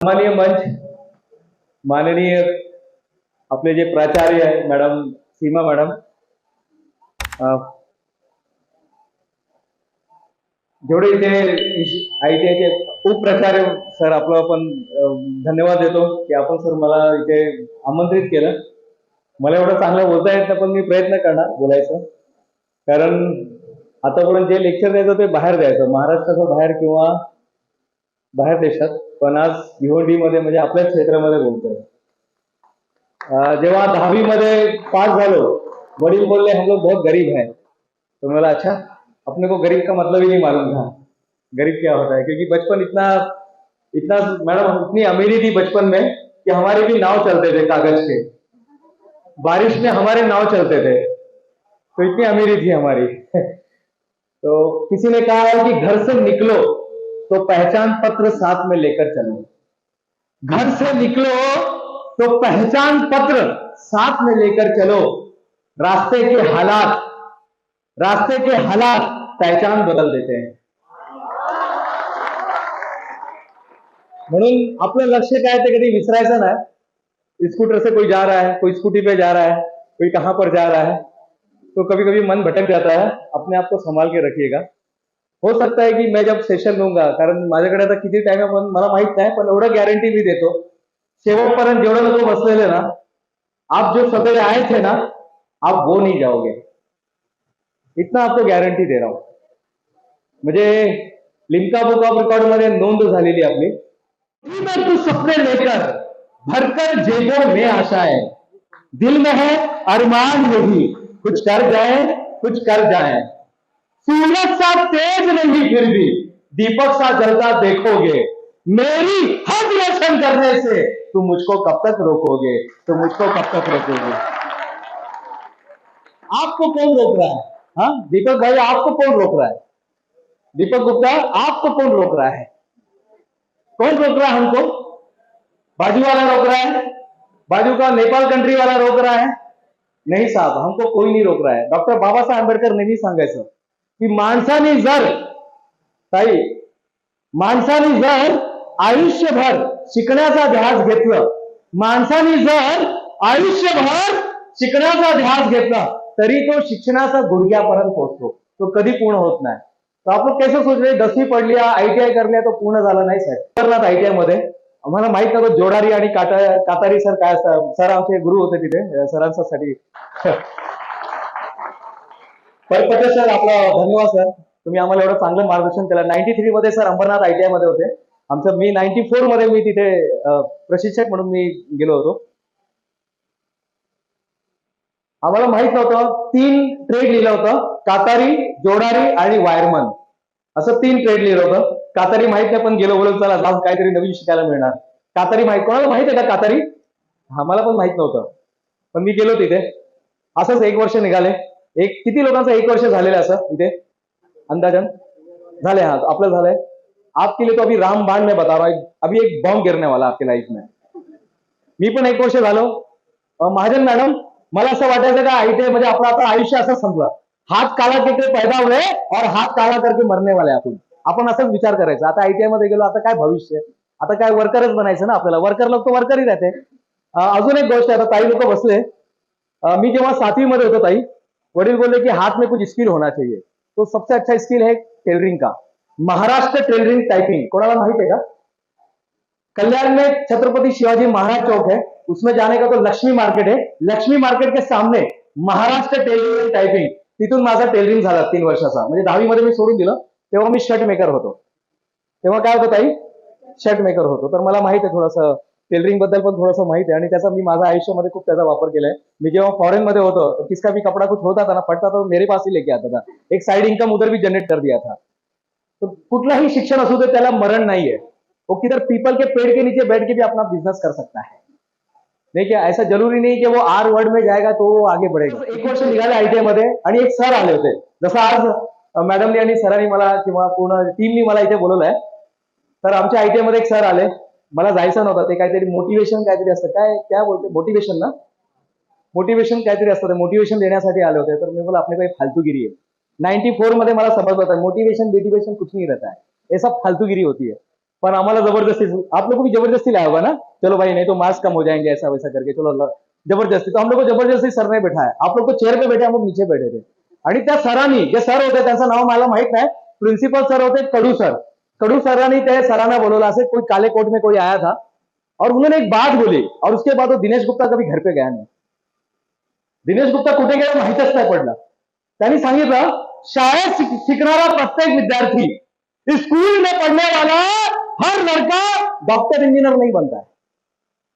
माननीय मंच, माननीय आपले जे प्राचार्य आहे मॅडम सीमा मॅडम, जेवढे इथे ITIचे उपप्राचार्य सर, आपलं आपण धन्यवाद देतो की आपण सर मला इथे आमंत्रित केलं. मला एवढं चांगलं बोलता येत नाही, पण मी प्रयत्न करणार बोलायचं. कारण आतापर्यंत जे लेक्चर द्यायचं ते बाहेर द्यायचं, महाराष्ट्राच्या बाहेर किंवा बाहेर देशात, पण आज भिवंडी मध्ये म्हणजे आपल्याच क्षेत्रामध्ये बोलतोय. जेव्हा 10वी मध्ये पास झालो, वडील बोलले हम लोग बहुत गरीब हैं. तो मला अच्छा, अपने को गरीब का मतलब ही नहीं मालूम था, गरीब क्या होता है. क्योंकि बचपन इतना इतना मैडम इतनी अमीरी थी बचपन में कि हमारे भी नाव चलते थे कागज के, बारिश में हमारे नाव चलते थे, तो इतनी अमीरी थी हमारी. तो किसी ने कहा है कि घर से निकलो तो पहचान पत्र साथ में लेकर चलो. घर से निकलो तो पहचान पत्र साथ में लेकर चलो. रास्ते के हालात पहचान बदल देते हैं. म्हणून आपलं लक्ष काय ते कधी विसरायचं नाही. स्कूटर से कोई जा रहा है, कोई स्कूटी पे जा रहा है, कोई कहां पर जा रहा है, तो कभी कभी मन भटक जाता है. अपने आप को संभाल के रखिएगा. हो सकता है कि मैं जब सेशन लूंगा, कारण माझ्याकडे आता किती टाइम आहे मला माहित नाही, पण एवढं गॅरंटी मी देतो, शेवटपर्यंत जेवढे लोक बसलेले ना, आप जो सवेरे आए थे ना, आप वो नहीं जाओगे, इतना आपको गॅरंटी दे रहा हूं. म्हणजे लिम्का बुक ऑफ रेकॉर्ड मध्ये नोंद झालेली आपली. में तू सपने लेकर भरकर जेबों में आशाएं, दिल में है अरमान यही, कुछ कर जाए कुछ कर जाए. सूरज सा तेज नहीं फिर भी दीपक सा जलता देखोगे. मेरी हद रोशन करने से तुम मुझको कब तक रोकोगे, तुम मुझको कब तक रोकोगे. आपको कौन रोक रहा है? हाँ दीपक भाई, आपको कौन रोक रहा है? दीपक गुप्ता, आपको कौन रोक रहा है? कौन रोक रहा है हमको? बाजू वाला रोक रहा है, बाजू का नेपाल कंट्री वाला रोक रहा है? नहीं साहब, हमको कोई नहीं रोक रहा है. डॉक्टर बाबासाहेब आंबेडकर नेहमी सांगायचं की माणसाने जर आयुष्यभर शिकण्याचा ध्यास घेतलं, माणसाने जर आयुष्यभर शिकण्याचा ध्यास घेतला, तरी तो शिक्षणाचा गुडघ्यापर्यंत पोहोचतो, तो कधी पूर्ण होत नाही. तो आपण कैसे सोच रहे 10वी पडली, ITI करली, तो पूर्ण झाला नाही साहेब. करणार ITI मध्ये आम्हाला माहित नव्हतं जोडारी आणि कातारी सर काय असतात. सर आमचे गुरु होते तिथे, सरांसाठी परपते सर, आपला धन्यवाद सर, तुम्ही आम्हाला एवढं चांगलं मार्गदर्शन केलं. 93 मध्ये सर अंबरनाथ ITI मध्ये होते आमचं. मी 94 मध्ये मी तिथे प्रशिक्षक म्हणून मी गेलो होतो. आम्हाला माहित नव्हतं 3 ट्रेड लिहिलं होतं, कातारी, जोडारी आणि वायरमन, असं 3 ट्रेड लिहिलं होतं. कातारी माहित नाही, पण गेलो बोलून चला जाऊन काहीतरी नवीन शिकायला मिळणार. कातारी माहित, कोणाला माहित आहे का कातारी? आम्हाला पण माहित नव्हतं, पण मी गेलो तिथे. असंच 1 वर्ष निघाले. किती लोकांचं 1 वर्ष झालेलं असं इथे अंदाजन झाले? हाँ आपलं झालंय. आपके लिए तो अभी रामबाण में बता रहा हूं, अभी एक बॉम्ब गिरने वाला आपकी लाईफ में. मी पण 1 वर्ष झालो. महाजन मॅडम, मला असं वाटायचं का ITI मध्ये आपलं आता आयुष्य असं संपलं, हात काला करके पैदा हुए और हात काला करके मरने वाले आपण असंच विचार करायचा. आता ITI मध्ये गेलो, आता काय भविष्य, आता काय वर्करच बनायचं ना आपल्याला. वर्कर लोक तो वर्करही राहते. अजून एक गोष्ट, आता ताई लोक बसले. मी जेव्हा 7वी मध्ये होतो ताई, वडील बोलले की हाथ में कुछ स्किल होना चाहिए, तो सबसे अच्छा स्किल है टेलरिंग का. महाराष्ट्र टेलरिंग टाइपिंग, कोणाला माहित है का? कल्याण में छत्रपति शिवाजी महाराज चौक है, उसमें जाने का तो लक्ष्मी मार्केट है, लक्ष्मी मार्केट के सामने महाराष्ट्र टेलरिंग टाइपिंग, तिथून माझा टेलरिंग झाला 3 वर्षाचा. म्हणजे 10वी मध्ये मी सोडून दिलं, तेव्हा मी शर्ट मेकर होतो. तेव्हा काय होतं ताई? शर्ट मेकर होतो. तर मला माहित आहे थोडंसं टेलरिंग बद्दल, पण थोडंसं माहित आहे, आणि त्याचा मी माझ्या आयुष्यामध्ये खूप त्याचा वापर केलाय. मी जेव्हा फॉरेन मध्ये होतो, तो किसका भी कपड़ा कुछ होता था ना फटता, तो मेरे पास ही लेके आता था. एक साइड इनकम उधर भी जनरेट कर दिया था. तो कुठलाही शिक्षण असू दे त्याला मरण नाहीये. वो किधर पीपल के पेड़ के नीचे बैठ के भी अपना बिजनेस कर सकता है. नहीं क्या ऐसा जरूरी नहीं कि वो R वर्ड में जाएगा तो वो आगे बढ़ेगा. 1 वर्ष निघाले ITI मध्ये, आणि एक सर आले होते. जसं आज मॅडमनी आणि सरांनी मला किंवा पूर्ण टीमनी मला इथे बोलवलंय, तर आमच्या ITI मध्ये एक सर आले. मला जायचं नव्हतं. ते काहीतरी मोटिवेशन काहीतरी असतं, काय बोलते, मोटिवेशन ना, मोटिवेशन काहीतरी असतं, ते मोटिवेशन देण्यासाठी आले होते. तर मी बोला आपले काही फालतूगिरी आहे. 94 मध्ये मला समजलं होतं मोटिवेशन कुछ नहीं रहता है, ये सब फालतूगिरी होती है. पर आम्हाला जबरदस्ती, आप लोगों को भी जबरदस्ती लाया होगा ना, चलो भाई नहीं तो मार्क्स कम हो जाएंगे ऐसा वैसा करके, चलो जबरदस्ती, तो हम लोग को जबरदस्ती सर ने बैठाया, आप लोग को चेयर पे बैठे, हम लोग नीचे बैठे थे. आणि त्या सरांनी, जे सर होते त्यांचं नाव मला माहित नाही, प्रिन्सिपल सर होते कडू सर. कडू सरांनी ते सरांना बोलवलं, असे कोई काले कोट में कोई आया था और उन्होंने एक बात बोली, और उसके बाद वो दिनेश गुप्ता कभी घर पे गया नहीं. दिनेश गुप्ता कुठे गेला माहितच नाही पडलं. त्यांनी सांगितलं, शाळेत शिकणारा प्रत्येक विद्यार्थी, स्कूल में पढ़ने वाला हर लड़का डॉक्टर इंजीनियर नहीं बनता है.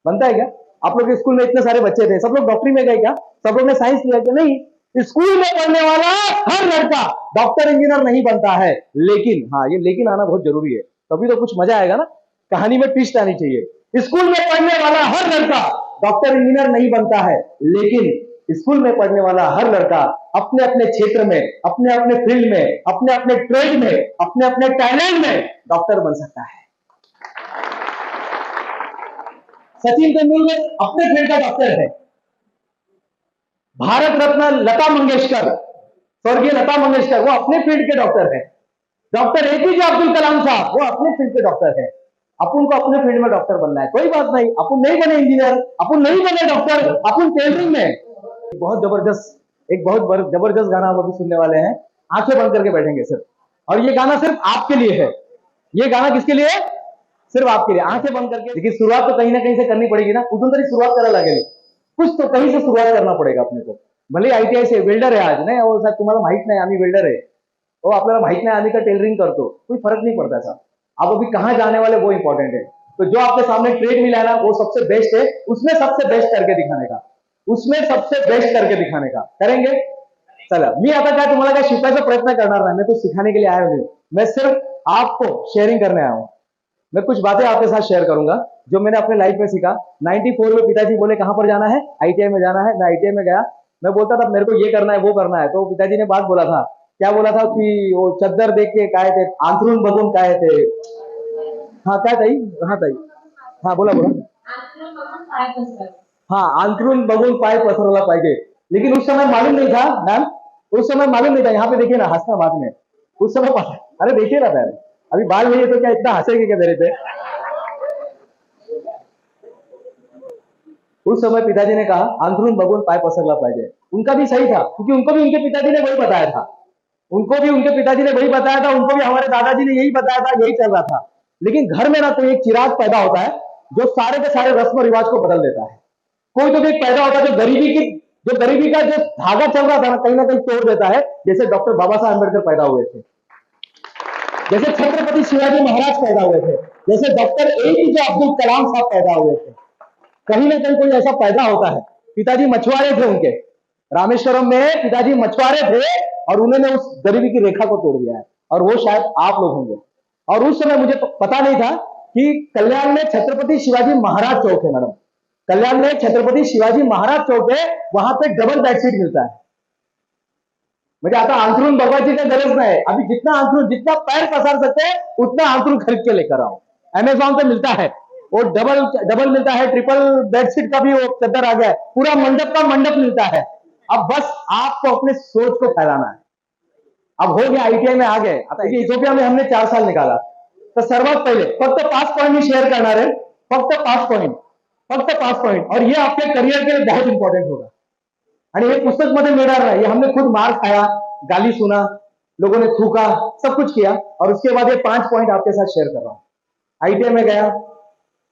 बनता है क्या? आप लोग के स्कूल में इतने सारे बच्चे थे, सब लोग डॉक्टरी में गए क्या? सब लोग ने साइंस लिया क्या? नहीं. स्कूल में पढ़ने वाला हर लड़का डॉक्टर इंजीनियर नहीं बनता है, लेकिन, हाँ ये लेकिन आना बहुत जरूरी है, तभी तो कुछ मजा आएगा ना, कहानी में ट्विस्ट आनी चाहिए. स्कूल में पढ़ने वाला हर लड़का डॉक्टर इंजीनियर नहीं बनता है, लेकिन स्कूल में पढ़ने वाला हर लड़का अपने अपने क्षेत्र में, अपने अपने फील्ड में, अपने अपने ट्रेड में, अपने अपने टैलेंट में डॉक्टर बन सकता है. सचिन तेंदुलकर अपने फील्ड का डॉक्टर है. भारत रत्न लता मंगेशकर, स्वर्गीय लता मंगेशकर, वो अपने फील्ड के डॉक्टर है. डॉक्टर एपीजे अब्दुल कलाम साहब, वो अपने फील्ड के डॉक्टर है. अपन को अपने फील्ड में डॉक्टर बनना है, कोई बात नहीं, अपन नहीं बने इंजीनियर, अपन नहीं बने डॉक्टर, अपन टेलरिंग में. बहुत जबरदस्त, एक बहुत जबरदस्त गाना आप अभी सुनने वाले हैं, आंखें बंद करके बैठेंगे सिर्फ, और ये गाना सिर्फ आपके लिए है. ये गाना किसके लिए? सिर्फ आपके लिए. आंखें बंद करके, लेकिन शुरुआत तो कहीं ना कहीं से करनी पड़ेगी ना, कुठून तरी सुरुवात करायला लागेल, कुछ तो कहीं से शुरुआत करना पड़ेगा अपने को. भले आईटीआई से वेल्डर है आज, नाही हो साहेब तुम्हाला माहित नाही आम्ही वेल्डर आहे, हो आपल्याला माहित नाही आम्ही का टेलरिंग करतो, कोई फर्क नहीं पड़ता साहब. आप अभी कहां जाने वाले वो इंपॉर्टेंट है. तो जो आपके सामने ट्रेड मिला है ना, वो सबसे बेस्ट है, उसमें सबसे बेस्ट करके दिखाने का, उसमें सबसे बेस्ट करके दिखाने का करेंगे. चला, मी आता काय तुम्हाला काय शिकायचा प्रयत्न करणार नाही, मैं तो सिखाने के लिए आया हूं, मैं सिर्फ आपको शेयरिंग करने आया हूं. मैं कुछ बातें आपके साथ शेयर करूंगा जो मैंने अपने लाइफ में सीखा. 94 में पिताजी बोले कहां पर जाना है, आईटीआई में जाना है. मैं आईटीआई में गया, मैं बोलता था मेरे को ये करना है वो करना है, तो पिताजी ने बात बोला था, क्या बोला था कि वो चद्दर देख के काय थे, आंथरून बघून काय थे, हाँ काय ताई, हाँ ताई, हाँ बोला बोला, हाँ अंतरून बघून पाय पसरवला पाहिजे. लेकिन उस समय मालूम नहीं था मैम, उस समय मालूम नहीं था. यहाँ पे देखिए ना, हंसना बाद में, उस समय पता, अरे देखिए ना मैम, अभी बाल नहीं है तो क्या इतना हंसेंगे क्या मेरे पे. उस समय पिताजी ने कहा अंतरून बघून पाय पसरला पाहिजे. उनका भी सही था, क्योंकि उनको भी उनके पिताजी ने वही बताया था, उनको भी उनके पिताजी ने वही बताया था, उनको भी हमारे दादाजी ने यही बताया था, यही चल रहा था. लेकिन घर में ना कोई एक चिराग पैदा होता है जो सारे के सारे रस्म रिवाज को बदल देता है. कोई तो एक पैदा होता है जो गरीबी का जो धागा चल रहा था ना कहीं तोड़ देता है. जैसे डॉक्टर बाबा साहब अम्बेडकर पैदा हुए थे, जैसे छत्रपति शिवाजी महाराज पैदा हुए थे, जैसे डॉक्टर एपीजे अब्दुल कलाम साहब पैदा हुए थे. कहीं ना कहीं कोई ऐसा पैदा होता है. पिताजी मछुआरे थे उनके, रामेश्वरम में पिताजी मछुआरे थे, और उन्होंने उस गरीबी की रेखा को तोड़ दिया है, और वो शायद आप लोग होंगे. और उस समय मुझे पता नहीं था कि कल्याण में छत्रपति शिवाजी महाराज चौक है मैडम, कल्याण में छत्रपति शिवाजी महाराज चौक है, वहां पे डबल बेडशीट मिलता है. म्हणजे आता अंथरून बघायची काही गरज नाही, अभी जितना अंथरून, जितना पैर पसार सकते हैं उतना अंथरून खरीद के लेकर आओ. अमेजॉन पे मिलता है, वो डबल मिलता है, ट्रिपल बेडशीट का भी वो चद्दर आ गया है, पूरा मंडप का मंडप मिलता है. अब बस आपको अपने सोच को फैलाना है. अब हो गया, आईटीआई में आ गए, आता इथोपिया में हमने 4 साल निकाला. तर सर्वात पहिले फक्त 5 पॉइंट मी शेअर करणार आहे, फक्त 5 पॉइंट, फक्त 5 पॉइंट, और ये आपके करियर के लिए बहुत इंपॉर्टेंट होगा. आणि हे पुस्तक मध्ये मिळणार नाही, ये हमने खुद मार खाया, गाली सुना, लोगों ने थूका, सब कुछ किया, और उसके बाद ये 5 पॉइंट आपके साथ शेयर कर रहा हूं. आईटीआई में गया,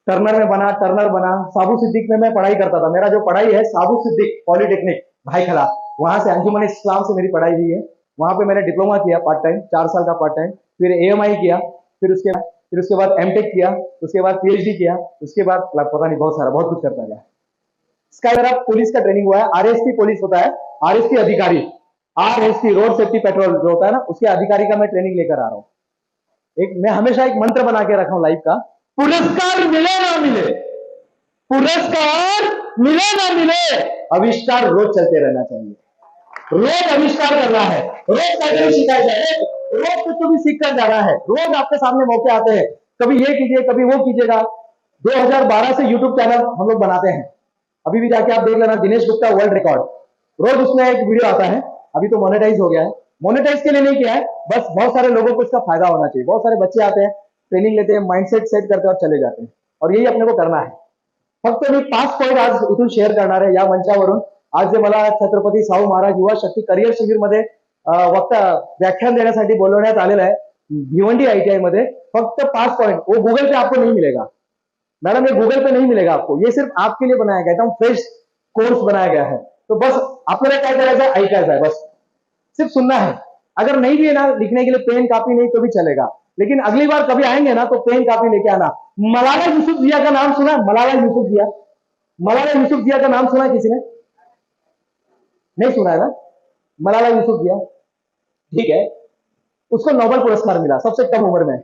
टर्नर बना. साबू सिद्दीक में मैं पढ़ाई करता था, मेरा जो पढ़ाई है साबू सिद्दीक पॉलिटेक्निक भाईखला, वहां से अंजुमन इस्लाम से मेरी पढ़ाई हुई है. वहां पे मैंने डिप्लोमा किया पार्ट टाइम, 4 साल का पार्ट टाइम, फिर एएमआई किया, फिर उसके बाद एमटेक किया, उसके बाद पीएचडी किया, उसके बाद पता नहीं बहुत कुछ करता गया. इसका मेरा पुलिस का ट्रेनिंग हुआ है, आरएसपी पुलिस होता है, आरएसपी अधिकारी, आरएसपी रोड सेफ्टी पेट्रोल जो होता है ना, उसके अधिकारी का मैं ट्रेनिंग लेकर आ रहा हूँ. मैं हमेशा एक मंत्र बना के रखा हूं लाइफ का, पुरस्कार मिले ना मिले, पुरस्कार मिले ना मिले, आविष्कार रोज चलते रहना चाहिए. रोज आविष्कार करना है, रोज कैसे सिखाया जाए, रोज कुछ तो भी सीख कर जाना है. रोज आपके सामने मौके आते हैं, कभी ये कीजिए कभी वो कीजिएगा. 2012 से यूट्यूब चैनल हम लोग बनाते हैं, अभी भी जाके आप देख लेना, दिनेश गुप्ता वर्ल्ड रिकॉर्ड, रोज उसमें एक वीडियो आता है. अभी तो मोनेटाइज हो गया है, मोनेटाइज के लिए नहीं किया है, बस बहुत सारे लोगों को इसका फायदा होना चाहिए. बहुत सारे बच्चे आते हैं, ट्रेनिंग लेते हैं, माइंडसेट सेट करते हैं और चले जाते हैं, और यही अपने को करना आहे. फक्त मी 5 पॉईंट आज इथून शेअर करणार आहे या मंचावरून. आज जे मला छत्रपती शाहू महाराज युवा शक्ती करिअर शिबिरमध्ये व्याख्यान देण्यासाठी बोलवण्यात आलेलं आहे भिवंडी ITI मध्ये. फक्त 5 पॉइंट, वो गूगल पे आपको नहीं मिलेगा मैडम, ये गूगल पे नहीं मिलेगा आपको, ये सिर्फ आपके लिए बनाया गया, एकदम फ्रेश कोर्स बनाया गया है. तो बस आपल्याला काय करायचं आहे, ऐकायचं आहे, बस सिर्फ सुनना है. अगर नहीं भी है ना लिखने के लिए पेन कापी नहीं तो भी चलेगा, लेकिन अगली बार कभी आएंगे ना तो पेन कापी लेके आना. मलाला यूसुफजैया का नाम सुना है? मलाला यूसुफजैया, मलाला यूसुफजैया का नाम सुना है किसी ने? नहीं सुना है ना? मलाला यूसुफजैया, ठीक है, उसको नोबेल पुरस्कार मिला सबसे कम उम्र में.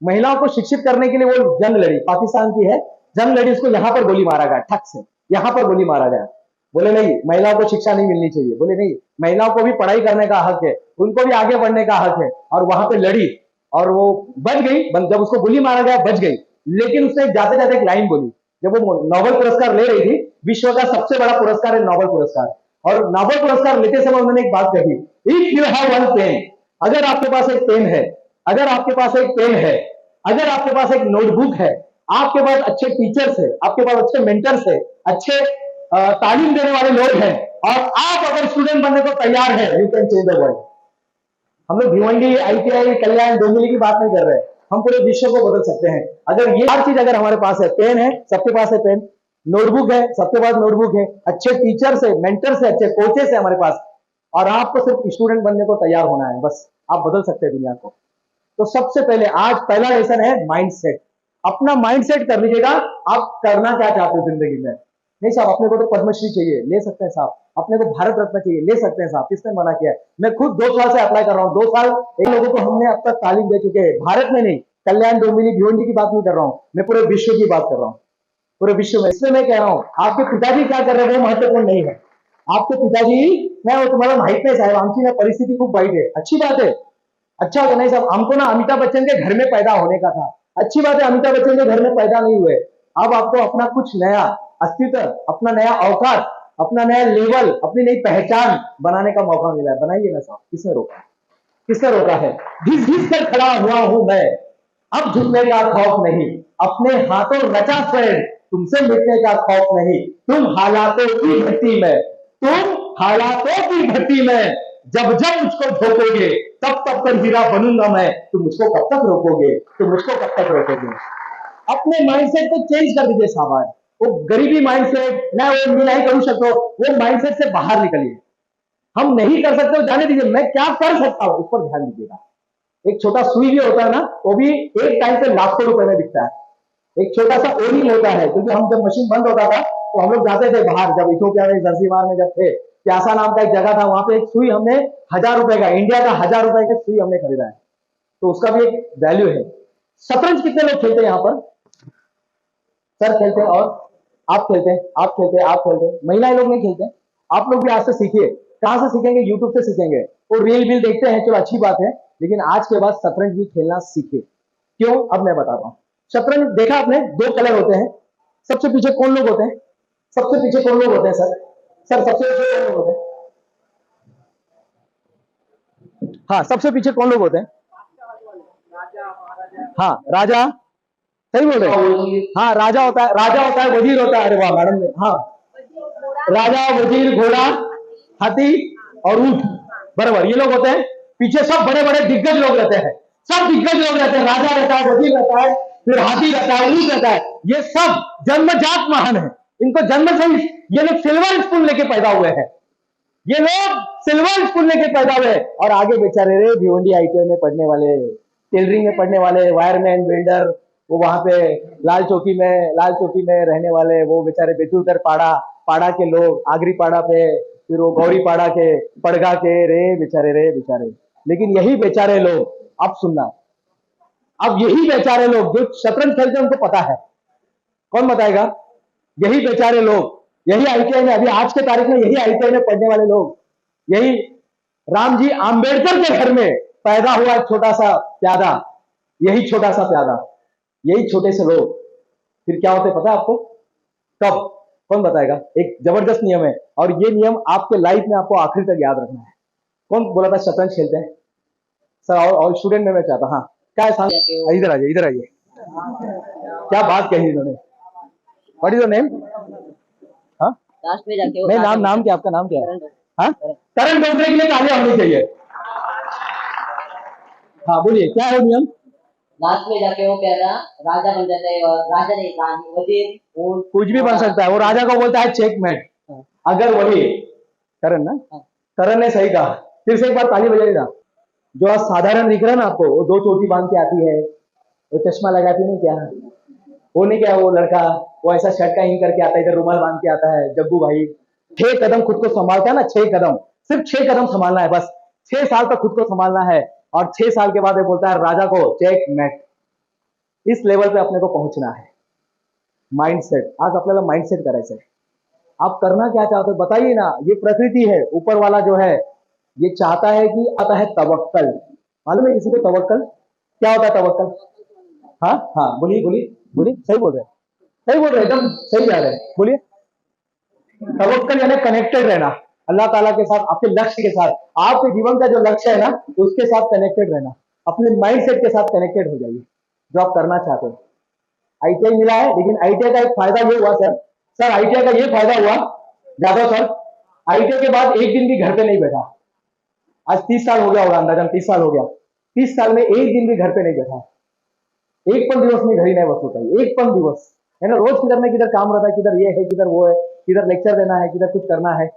महिलाओं को शिक्षित करने के लिए वो जंग लड़ी, पाकिस्तान की है, जंग लड़ी, उसको यहां पर गोली मारा गया, ठक से यहां पर गोली मारा गया. बोले नहीं महिलाओं को शिक्षा नहीं मिलनी चाहिए, बोले नहीं महिलाओं को भी पढ़ाई करने का हक है, उनको भी आगे बढ़ने का हक है, और वहां पे लड़ी और वो बच गई. जब उसको गोली मारा गया बच गई, लेकिन उसने जाते जाते एक लाइन बोली. जब वो नोबेल पुरस्कार ले रही थी, विश्व का सबसे बड़ा पुरस्कार है नोबेल पुरस्कार, और नोबेल पुरस्कार लेते समय उन्होंने एक बात कही, if you have one pen, अगर आपके पास एक पेन है, अगर आपके पास एक पेन है, अगर आपके पास एक नोटबुक है, आपके पास अच्छे टीचर्स है, आपके पास अच्छे मेंटर्स है, अच्छे तालीम देने वाले लोग हैं, और आप अगर स्टूडेंट बनने को तैयार है, you can change the world. हम लोग भिवंडी ITI कल्याण डोंबिवली की बात नहीं कर रहे, हम पूरे विश्व को बदल सकते हैं. अगर ये हर चीज अगर हमारे पास है, पेन है सबके पास है पेन, नोटबुक है सबके पास नोटबुक है, अच्छे टीचर्स है, मेंटर्स है, अच्छे कोचेस है हमारे पास, और आपको सिर्फ स्टूडेंट बनने को तैयार होना है, बस आप बदल सकते हैं दुनिया को. तो सबसे पहले आज पहला लेसन है माइंडसेट. अपना माइंडसेट कर लीजिएगा, आप करना क्या चाहते हो जिंदगी में. नहीं साहब अपने को तो पद्मश्री चाहिए, ले सकते हैं साहब, अपने को भारत रत्न चाहिए, ले सकते हैं साहब, किसने मना किया है? मैं खुद 2 साल से अप्लाई कर रहा हूँ, 2 साल इन लोगों को हमने अब तक तालीम दे चुके हैं, भारत में नहीं, कल्याण डोंबिवली भिवंडी की बात नहीं कर रहा हूँ, मैं पूरे विश्व की बात कर रहा हूँ, पूरे विश्व में. इसलिए मैं कह रहा हूँ आपके पिताजी क्या कर रहे हैं वो महत्वपूर्ण नहीं है. आपके पिताजी नाही वो तुम्हाला माहित नाही साहेब, आमची ना परिस्थिति खूप वाईट है. अच्छी बात है, अच्छा होता नहीं साहब, हमको ना अमिताभ बच्चन के घर में पैदा होने का था. अच्छी बात है, अमिताभ बच्चन के घर में पैदा नहीं हुए. अब आपको अपना कुछ नया अस्तित्व, अपना नया औकात, अपना नया लेवल, अपनी नई पहचान बनाने का मौका मिला है. बनाइए ना साहब, किसने रोका, किसने रोका है? घिस घिस कर खड़ा हुआ हूं मैं, अब झुकने का खौफ नहीं, अपने हाथों रचा स्वयं, तुमसे मिटने का खौफ नहीं. तुम हालातों की भट्टी में, तुम हालातों की भट्टी में जब जब मुझको धोकोगे, तब तब कर हीरा बनूंगा मैं. तुम मुझको कब तक रोकोगे, तुम मुझको कब तक रोकोगे? अपने माइंडसेट को चेंज कर दीजिए साहब. वो गरीबी माइंडसेट मैं वो नहीं करू शकतो, वो माइंडसेट से बाहर निकलिए. हम नहीं कर सकते, जाने दीजिए, मैं क्या कर सकता हूं उस पर ध्यान दीजिएगा. एक छोटा सुई भी होता है ना, वो भी एक टाइम पे लाखों रुपए में बिकता है. एक छोटा सा ओरिंग होता है, क्योंकि हम जब मशीन बंद होता था तो हम लोग जाते थे बाहर, जब इथोपिया में जर्सीमार में जब थे, प्यासा नाम का एक जगह था, वहां पे एक सुई हमने 1000 रुपए का, इंडिया का 1000 रुपए का सुई हमने खरीदा है. तो उसका भी एक वैल्यू है. शतरंज कितने लोग खेलते हैं यहाँ पर? सर खेलते हैं, और आप खेलते हैं, आप खेलते हैं, आप खेलते हैं, महिलाएं लोग नहीं खेलते. आप लोग भी आज से सीखिए. कहां से सीखेंगे? यूट्यूब से सीखेंगे. वो रील वील देखते हैं, चलो अच्छी बात है, लेकिन आज के बाद शतरंज भी खेलना सीखे. क्यों? अब मैं बताता हूं. शतरंज देखा आपने, 2 कलर होते हैं. सबसे पीछे कौन लोग होते हैं? सबसे पीछे कौन लोग होते हैं सर? सर सबसे पीछे कौन लोग होते हैं? हाँ, सबसे पीछे कौन लोग होते हैं? हाँ, राजा, सही बोल रहे हैं. हाँ, राजा होता है, राजा होता है, वजीर होता है. अरे वाह मैडम ने, हाँ, राजा, वजीर, घोड़ा, हाथी और ऊंट, बराबर, ये लोग होते हैं. पीछे सब बड़े बड़े दिग्गज लोग रहते हैं, सब दिग्गज लोग रहते हैं. राजा रहता है, वजीर रहता है, फिर हाथी रहता है, ऊंट रहता है. ये सब जन्मजात महान है. इनको जन्म से ही ये लोग सिल्वर स्पून लेके पैदा हुए हैं. ये लोग सिल्वर स्पून लेके पैदा हुए, और आगे बेचारे रे भिवंडी ITI में पढ़ने वाले, टेलरिंग में पढ़ने वाले, वायरमैन, बिल्डर, वो वहां पे लाल चौकी में रहने वाले, वो बेचारे बेतुतर पाड़ा के लोग, आगरी पाड़ा पे, फिर वो गौरी पाड़ा के, पड़गा के, रे बेचारे. लेकिन यही बेचारे लोग, अब सुनना, अब यही बेचारे लोग जो शतरंज खेलते हैं उनको पता है. कौन बताएगा? यही बेचारे लोग, यही ITI में, अभी आज के तारीख में यही ITI में पढ़ने वाले लोग, यही रामजी आंबेडकर के घर में पैदा हुआ एक छोटा सा प्यादा, यही छोटा सा प्यादा, यही छोटे से लोग फिर क्या होते पता है आपको? कब? कौन बताएगा? एक जबरदस्त नियम है, और ये नियम आपके लाइफ में आपको आखिर तक याद रखना है. कौन बोला था शतरंज खेलते हैं? सर और स्टूडेंट में मैं चाहता, हाँ क्या सांग, इधर आइए, इधर आइए। क्या बात कही इन्होंने। What is your name? हाँ, लास्ट में जाके वो नहीं, नाम क्या, आपका नाम क्या है? हाँ, करण डोगरे के लिए तालियां होनी चाहिए। हाँ बोलिए, क्या है नियम? लास्ट में जाके वो कह रहा राजा बन जाता है, और राजा नहीं, रानी, वजीर, कुछ भी बन सकता है। वो राजा को बोलता है चेकमेट। अगर वही करण ना, करण ने सही कहा। फिर से एक बार ताली बजाइएगा। जो साधारण दिख रहा है ना आपको, वो 2 चोटी बांध के आती है, वो चश्मा लगाती नहीं क्या, वो नहीं क्या, वो लड़का वो ऐसा शर्ट का इन करके आता है, इधर रुमाल बांध के आता है, जग्गू भाई 6 कदम खुद को संभालता है ना, 6 कदम, सिर्फ 6 कदम संभालना है बस। 6 साल तक खुद को संभालना है, और 6 साल के बाद ये बोलता है राजा को चेक मेट। इस लेवल पे अपने को पहुंचना है। माइंडसेट, आज आपल्याला माइंडसेट करायचं है। आप करना क्या चाहते हो बताइए ना। ये प्रकृति है, ऊपर वाला जो है ये चाहता है कि आता है तवक्कल। मालूम है किसी को तवक्कल क्या होता है? तवक्कल, हाँ हाँ, बोलिए बोलिए बोलिए, सही बोल रहे हैं, सही बोल रहे हैं, एकदम सही जा रहे हैं, बोलिए। तवक्कल यानी कनेक्टेड रहना अल्लाह ताला के साथ, आपके लक्ष्य के साथ। आपके जीवन का जो लक्ष्य है ना, उसके साथ कनेक्टेड रहना, अपने माइंडसेट के साथ कनेक्टेड हो जाइए जो आप करना चाहते हो। आईटीआई मिला है, लेकिन आईटीआई का एक फायदा ये हुआ सर आईटीआई का ये फायदा हुआ जादव सर, आईटीआई के बाद एक दिन भी घर पे नहीं बैठा। आज 30 साल हो गया होगा, अंदाजन 30 साल हो गया। 30 साल में एक दिन भी घर पे नहीं बैठा, एक पण दिवस मी घरी नहीं बसलो काही, एक पण दिवस है ना। रोज किधर न किधर काम रहता है, किधर ये है, किधर वो है, किधर लेक्चर देना है, किधर कुछ करना है।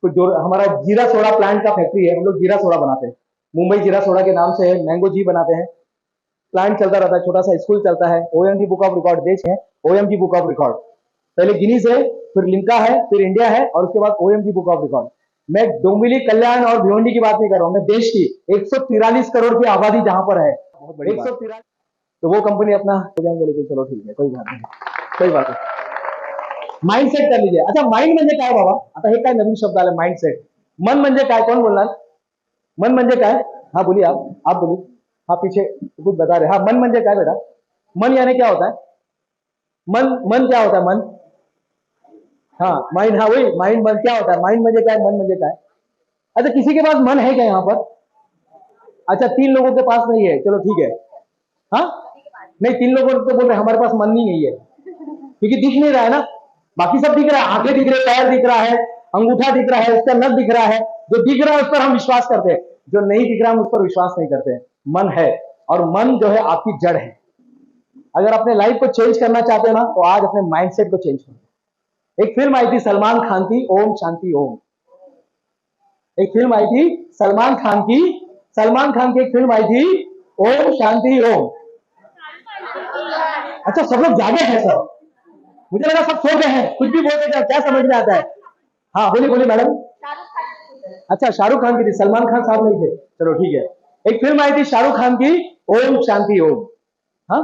कुछ जो हमारा जीरा सोडा प्लांट का फैक्ट्री है, हम लोग जीरा सोडा बनाते हैं, मुंबई जीरा सोडा के नाम से है, मैंगो जी बनाते हैं। प्लांट चलता रहता है, छोटा सा स्कूल चलता है, ओएमजी बुक ऑफ रिकॉर्ड देश है, ओएमजी बुक ऑफ रिकॉर्ड। पहले गिनीज है, फिर लिम्का है, फिर इंडिया है, और उसके बाद ओएमजी बुक ऑफ रिकॉर्ड। मैं डोंबिवली, कल्याण और भिवंडी की बात नहीं कर रहा हूं, मैं देश की 143 करोड़ की आबादी जहां पर है, 143, तो वो कंपनी अपना हो जाएंगे। लेकिन चलो ठीक है, कोई बात नहीं, कोई बात नहीं। माइंडसेट कर लीजिए। अच्छा, माइंड म्हणजे काय बाबा? आता हे काय नवीन शब्द आला, माइंडसेट। मन म्हणजे काय, कोण बोलणार? मन म्हणजे काय? हाँ बोलिए, आप बोलिए। हाँ, पीछे कुछ बता रहे। हाँ, मन म्हणजे काय बेटा? मन यानी क्या होता है? मन, मन क्या होता है? मन, हाँ माइंड, हाँ वही माइंड। मन क्या होता है? माइंड म्हणजे काय, मन म्हणजे काय? अच्छा, किसी के पास मन है क्या यहाँ पर? अच्छा, 3 लोगों के पास नहीं है, चलो ठीक है। हाँ, नहीं, 3 लोगों तो बोल रहे हमारे पास मन ही नहीं है, क्योंकि दिख नहीं रहा है ना। बाकी सब दिख रहा है, आंखें दिख रहे, पैर दिख रहा है, अंगूठा दिख रहा है, उसका नख दिख रहा है। जो दिख रहा है उस पर हम विश्वास करते हैं, जो नहीं दिख रहा हम उस पर विश्वास नहीं करते। मन है, और मन जो है आपकी जड़ है। अगर अपने लाइफ को चेंज करना चाहते हो ना, तो आज अपने माइंडसेट को चेंज करो। एक फिल्म आई थी सलमान खान की, ओम शांति ओम। एक फिल्म आई थी सलमान खान की, एक फिल्म आई थी ओम शांति ओम। अच्छा, सब लोग जागे हैं सर, मुझे लगा सब सो गए हैं, कुछ भी बोलते हैं, क्या समझ में आता है? हाँ बोलिए बोलिए मैडम। अच्छा, शाहरुख खान की थी, सलमान खान साहब नहीं थे, चलो ठीक है। एक फिल्म आई थी शाहरुख खान की, ओम शांति ओम। हाँ,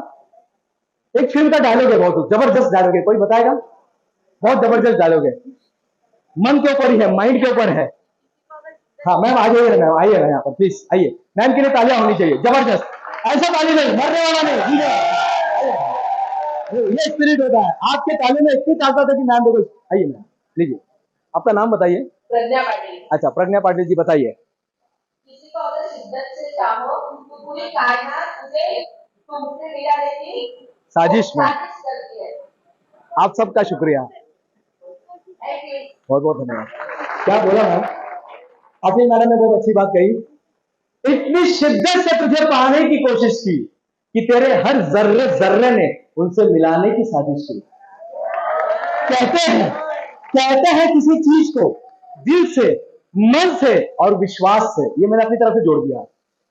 एक फिल्म का डायलॉग है, बहुत जबरदस्त डायलॉग है, कोई बताएगा? बहुत जबरदस्त डायलॉग है, मन के ऊपर ही है, माइंड के ऊपर है। हाँ मैम, आ जाइए मैम, आइए ना यहाँ पर प्लीज, आइए। मैम के लिए तालियां होनी चाहिए, जबरदस्त। ऐसा ताली नहीं, मरने वाला नहीं, ये स्पिरिट होता है। आपके ताली में इतनी ताकत है कि मैम देखो। आइए मैम, लीजिए, आपका नाम बताइए। प्रज्ञा पाटिल। अच्छा, प्रज्ञा पाटिल जी, बताइए। किसी को अगर शिद्दत से चाहो तो पूरी कायनात उसे तुमसे मिला देगी, साजिश में। साजिश करती है। आप सबका शुक्रिया, बहुत बहुत धन्यवाद। क्या बोला मैम? अखिल मैडम ने बहुत अच्छी बात कही। इतनी शिद्दत से तुझे पाने की कोशिश की कि तेरे हर जर्रे जर्रे ने उनसे मिलाने की साजिश की। कहते हैं किसी चीज को दिल से, मन से और विश्वास से, ये मैंने अपनी तरफ से जोड़ दिया।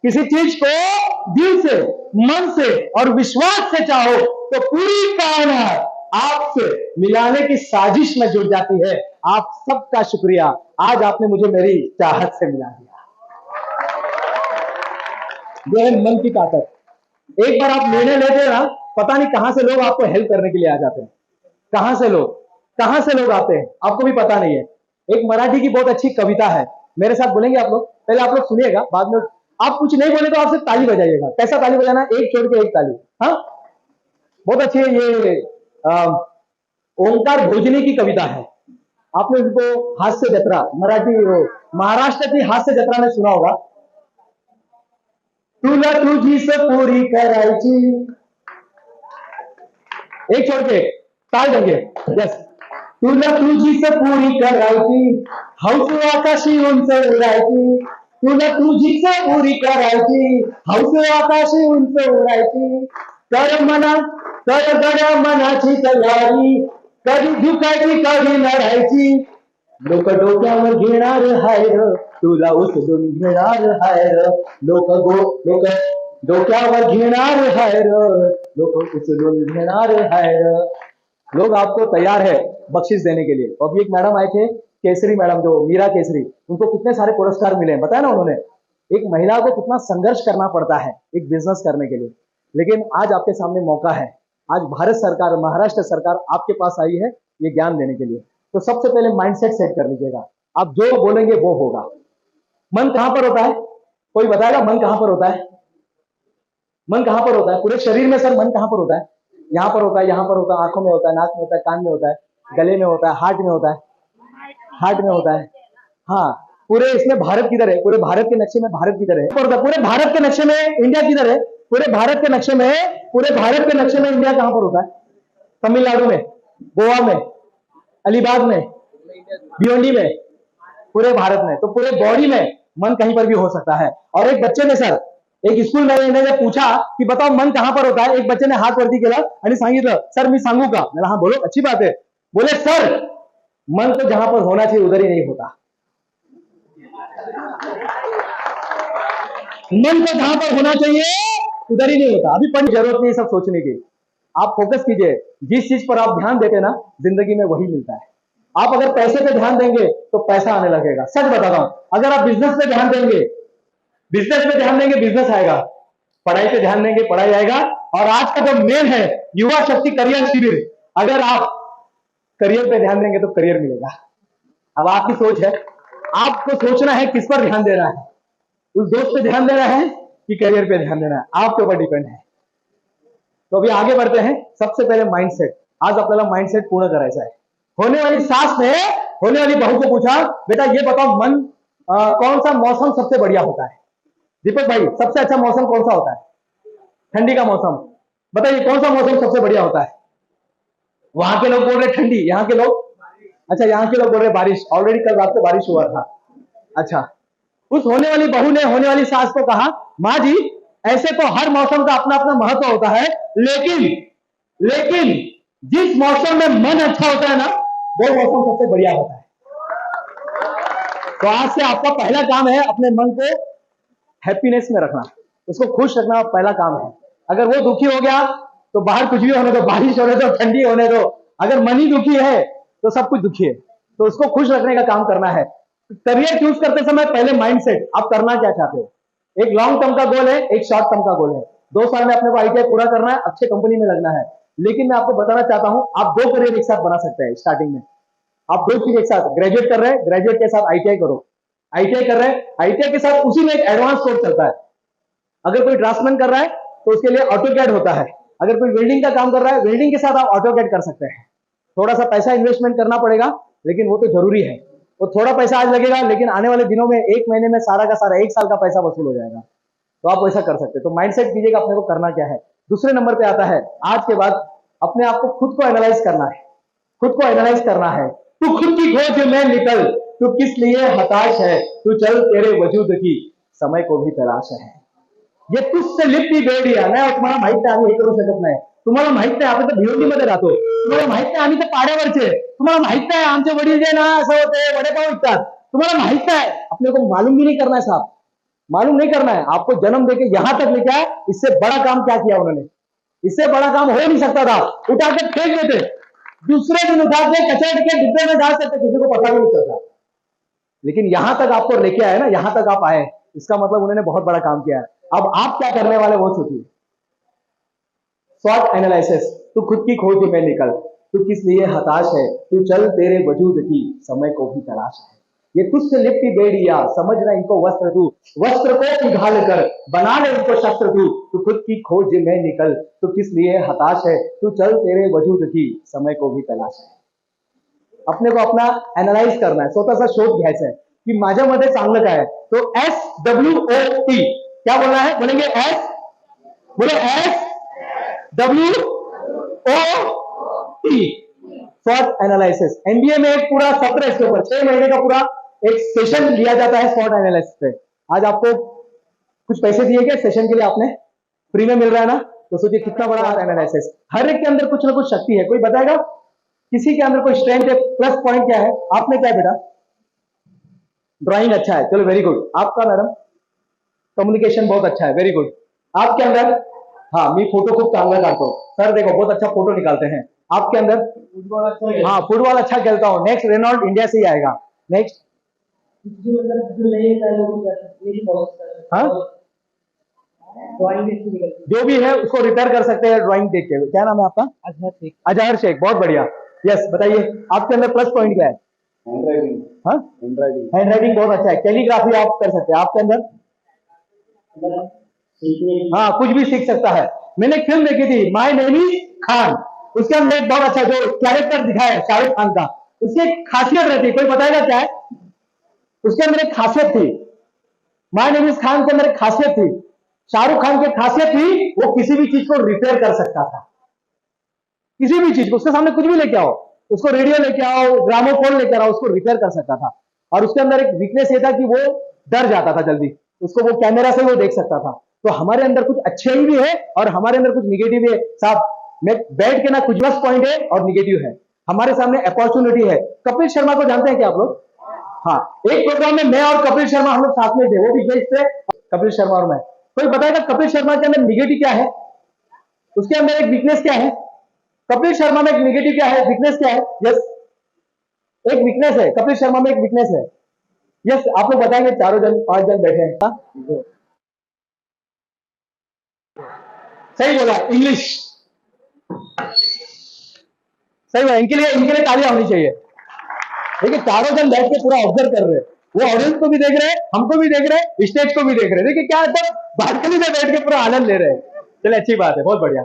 किसी चीज को दिल से, मन से और विश्वास से चाहो तो पूरी कायनात आपसे मिलाने की साजिश में जुड़ जाती है। आप सबका शुक्रिया, आज आपने मुझे मेरी चाहत से मिला दिया। यह है मन की ताकत। एक बार आप निर्णय लेते ना, पता नहीं कहां से लोग आपको हेल्प करने के लिए आ जाते हैं, कहां से लोग आते हैं, आपको भी पता नहीं है। एक मराठी की बहुत अच्छी कविता है, मेरे साथ बोलेंगे आप लोग? पहले आप लोग सुनिएगा, बाद में आप कुछ नहीं बोले तो आप सिर्फ ताली बजाइएगा। कैसा ताली बजाना? एक छोड़ के एक ताली। हाँ, बहुत अच्छी है ये। ओंकार भोजनी की कविता है, आपने उनको हास्य जत्रा, मराठी महाराष्ट्र की हास्य जत्रा में सुना होगा। तुला तुझीच पुरी करायची. एक छोड़ के ताल देंगे. यस. तुला तुझीच पुरी करायची, हौस आकाशी उंच उडायची. तुला तुझीच पुरी करायची, हौस आकाशी उंच उडायची. कर मना कर गड्या मनाची तयारी, कधी झुकायची कधी लढायची. लोक डोक्यावर घेणार हाय र, तुला उचलून घेणार हाय र. लोक डोक्यावर घेणार हाय र, लोक उचलून घेणार हाय र. लोग आपको तैयार है बख्शिश देने के लिए. तो अभी एक मैडम आए थे, केसरी मैडम, जो मीरा केसरी, उनको कितने सारे पुरस्कार मिले, बताया ना उन्होंने. एक महिला को कितना संघर्ष करना पड़ता है एक बिजनेस करने के लिए. लेकिन आज आपके सामने मौका है. आज भारत सरकार, महाराष्ट्र सरकार आपके पास आई है ये ज्ञान देने के लिए. तो सबसे पहले माइंडसेट सेट कर लीजिएगा. आप जो बोलेंगे वो होगा. मन कहां पर होता है, कोई बताएगा मन कहां पर होता है? मन कहां पर होता है पूरे शरीर में? सर मन कहां पर होता है? यहाँ पर होता है, यहाँ पर होता है, आंखों में होता है, नाक में होता है, कान में होता है, गले में होता है, हार्ट में होता है. हार्ट में होता है. हाँ, पूरे इसमें भारत किधर है? पूरे भारत के नक्शे में भारत किधर है? पूरे भारत के नक्शे में इंडिया किधर है? पूरे भारत के नक्शे में इंडिया कहां पर होता है? तमिलनाडु में, गोवा में, अलीबाग में, भिवंडी में, पूरे भारत में. तो पूरे बॉडी में मन कहीं पर भी हो सकता है. और एक बच्चे ने सर, एक स्कूल में जब पूछा कि बताओ मन कहां पर होता है, एक बच्चे ने हात वरती केला आणि सांगितलं सर मी सांगू का? मैंने हाँ बोलो, अच्छी बात है. बोले सर मन तो जहां पर होना चाहिए उधर ही नहीं होता. मन तो जहां पर होना चाहिए उधर ही नहीं होता. अभी पण जरूरत नहीं सब सोचने की. आप फोकस कीजिए. जिस चीज पर आप ध्यान देते ना जिंदगी में वही मिलता है. आप अगर पैसे पे ध्यान देंगे तो पैसा आने लगेगा. सच बताता हूं, अगर आप बिजनेस पे ध्यान देंगे, बिजनेस आएगा. पढ़ाई पे ध्यान देंगे, पढ़ाई आएगा. और आज का जो मेन है युवा शक्ति करियर शिविर, अगर आप करियर पे ध्यान देंगे तो करियर मिलेगा. अब आपकी सोच है, आपको सोचना है किस पर ध्यान देना है. उस दोस्त पे ध्यान देना है कि करियर पे ध्यान देना है, आपके ऊपर डिपेंड है. तो अभी आगे बढ़ते हैं. सबसे पहले माइंडसेट. आज आपल्याला माइंडसेट पूर्ण करायचा है. होने वाली सास ने होने वाली बहू को पूछा, बेटा ये बताओ मन कौन सा मौसम सबसे बढ़िया होता है? दीपक भाई, सबसे अच्छा मौसम कौन सा होता है? ठंडी का मौसम. बताइए कौन सा मौसम सबसे बढ़िया होता है? वहां के लोग बोल रहे ठंडी, यहाँ के लोग, अच्छा यहाँ के लोग बोल रहे बारिश. ऑलरेडी कल रात को बारिश हुआ था. अच्छा, उस होने वाली बहू ने होने वाली सास को कहा, माँ जी ऐसे तो हर मौसम का अपना अपना महत्व होता है, लेकिन जिस मौसम में मन अच्छा होता है ना वो मौसम सबसे बढ़िया होता है. तो आज से आपका पहला काम है अपने मन को हैप्पीनेस में रखना, उसको खुश रखना पहला काम है. अगर वो दुखी हो गया तो बाहर कुछ भी होने दो, बारिश होने दो, ठंडी होने दो. अगर मन ही दुखी है तो सब कुछ दुखी है. तो उसको खुश रखने का काम करना है. करियर चूज करते समय पहले माइंडसेट, आप करना क्या चाहते हो. एक लॉन्ग टर्म का गोल है, एक शॉर्ट टर्म का गोल है. 2 साल में अपने को आईटीआई पूरा करना है, अच्छे कंपनी में लगना है. लेकिन मैं आपको बताना चाहता हूं, आप 2 करियर एक साथ बना सकते हैं. स्टार्टिंग में आप 2 चीज एक साथ, ग्रेजुएट कर रहे हैं, ग्रेजुएट के साथ आईटीआई करो. आईटीआई कर रहे हैं, आईटीआई के साथ उसी में एक एडवांस कोर्स चलता है. अगर कोई ड्राफ्टमैन कर रहा है तो उसके लिए ऑटोकैड होता है. अगर कोई वेल्डिंग का काम कर रहा है, वेल्डिंग के साथ आप ऑटोकैड कर सकते हैं. थोड़ा सा पैसा इन्वेस्टमेंट करना पड़ेगा, लेकिन वो तो जरूरी है. वो थोड़ा पैसा आज लगेगा, लेकिन आने वाले दिनों में 1 महीने में सारा का सारा 1 साल का पैसा वसूल हो जाएगा. तो आप वैसा कर सकते हैं. तो माइंडसेट कीजिएगा अपने को करना क्या है. दूसरे नंबर पे आता है, आज के बाद अपने आप को खुद को एनालाइज करना है. खुद को एनालाइज करना है. तू खुद की खोज में निकल, तू किस लिए हताश है, तू चल तेरे वजूद की समय को भी तलाश है. ये तुझसे लिपटी बेडिया नाही. तुम्हाला माहित नाही आम्ही हे करू शकत नाही. तुम्हाला माहित नाही आपण तर भिवंडीमध्ये राहतो. तुम्हाला माहित नाही आम्ही तर पाड्यावरचे. तुम्हाला माहित नाही आमचे वडील जे ना असं होते वडेपाव विकतात. तुम्हाला माहित नाही. अपने को मालूम भी नहीं करना है साहब, मालूम नहीं करना है. आपको जन्म देके यहां तक लेके आए, इससे बड़ा काम क्या किया उन्होंने? इससे बड़ा काम हो नहीं सकता था. उठा के फेंक देते, दूसरे दिन उठा के कचरे के डिब्बे में डाल सकते, किसी को पता भी नहीं चलता. लेकिन यहां तक आपको लेके आए ना, यहां तक आप आए, इसका मतलब उन्होंने बहुत बड़ा काम किया है. अब आप क्या करने वाले वो सोचिए. स्वॉट एनालिसिस. तू खुद की खोज में निकल, तू किस लिए हताश है, तू चल तेरे वजूद की समय को भी तलाश है. ये तुझसे लिपटी बेड़िया, समझना इनको वस्त्र तू, वस्त्र को पिघाल कर बना ले इनको शस्त्र तू. तू खुद की खोज में निकल, तू किस लिए हताश है, तू चल तेरे वजूद की समय को भी तलाश है. अपने को अपना एनालाइज करना है, स्वतःचा शोध घ्यायचा आहे की माझ्यामध्ये चांगलं काय आहे. तो SWOT, क्या बोलना है? बोलेंगे एस, बोले एस डब्ल्यू ओ टी, स्वॉट एनालिसिस। एमबीए में एक पूरा सत्र इसके ऊपर 6 महीने का पूरा एक सेशन लिया जाता है स्वॉट एनालिसिस पे। आज आपको कुछ पैसे दिए क्या सेशन के लिए? आपने फ्री में मिल रहा है ना, तो सोचिए कितना बड़ा एनालिसिस। हर एक के अंदर कुछ ना कुछ शक्ति है। कोई बताएगा किसी के अंदर कोई स्ट्रेंथ है, प्लस पॉइंट क्या है? आपने क्या बेटा? ड्राइंग अच्छा है, चलो वेरी गुड। आपका मैडम? कम्युनिकेशन बहुत अच्छा है, वेरी गुड। आपके अंदर? हाँ, मी फोटो खूब चांगला काढतो सर, देखो बहुत अच्छा फोटो निकालते हैं। आपके अंदर? हाँ, फुटबॉल अच्छा खेलता हूँ। नेक्स्ट रेनॉल्ड इंडिया से ही आएगा। नेक्स्ट? हाँ, जो भी है उसको रिपेयर कर सकते हैं ड्राइंग देख के। क्या नाम है आपका? अजहर शेख, बहुत बढ़िया। यस, बताइए आपके अंदर प्लस पॉइंट क्या है? हाँ, हैंड राइटिंग बहुत अच्छा है। कैलीग्राफी आप कर सकते हैं। आपके अंदर? हाँ, कुछ भी सीख सकता है। मैंने एक फिल्म देखी थी, माय नेम इज खान, उसके अंदर एक बहुत अच्छा जो कैरेक्टर दिखाया है शाहरुख खान का, उसकी एक खासियत रहती है। कोई बताएगा क्या है? उसके अंदर एक खासियत थी। माय नेम इज खान के अंदर एक खासियत थी। शाहरुख खान की खासियत थी, वो किसी भी चीज को रिपेयर कर सकता था। किसी भी चीज को, उसके सामने कुछ भी लेके आओ, उसको रेडियो लेके आओ, ग्रामोफोन लेके आओ, उसको रिपेयर कर सकता था। और उसके अंदर एक वीकनेस ये था कि वो डर जाता था जल्दी, उसको वो कैमरा से वो देख सकता था। तो हमारे अंदर कुछ अच्छे भी है और हमारे अंदर कुछ निगेटिव भी है साहब। मैं बैठ के ना कुछ प्लस पॉइंट है और निगेटिव है, हमारे सामने अपॉर्चुनिटी है। कपिल शर्मा को जानते हैं क्या आप लोग? हाँ, एक प्रोग्राम में मैं और कपिल शर्मा हम लोग साथ में थे, वो भी गेस्ट थे, कपिल शर्मा और मैं। कोई बताएगा कपिल शर्मा के अंदर निगेटिव क्या है? उसके अंदर एक वीकनेस क्या है? कपिल शर्मा में एक निगेटिव क्या है, वीकनेस क्या है? यस, एक वीकनेस है कपिल शर्मा में, एक वीकनेस है। यस, आप लोग बताएंगे, चारों जन 5 जन बैठे हैं। हाँ? सही बोला, इंग्लिश। सही बोला, इनके लिए तालियां होनी चाहिए। देखिए चारों जन बैठ के पूरा ऑब्जर्व कर रहे हैं, वो ऑडियंस को भी देख रहे हैं, हमको भी देख रहे हैं, स्टेज को भी देख रहे हैं। देखिए क्या है, बालकनी में बैठ के पूरा आनंद ले रहे हैं। चलिए अच्छी बात है, बहुत बढ़िया।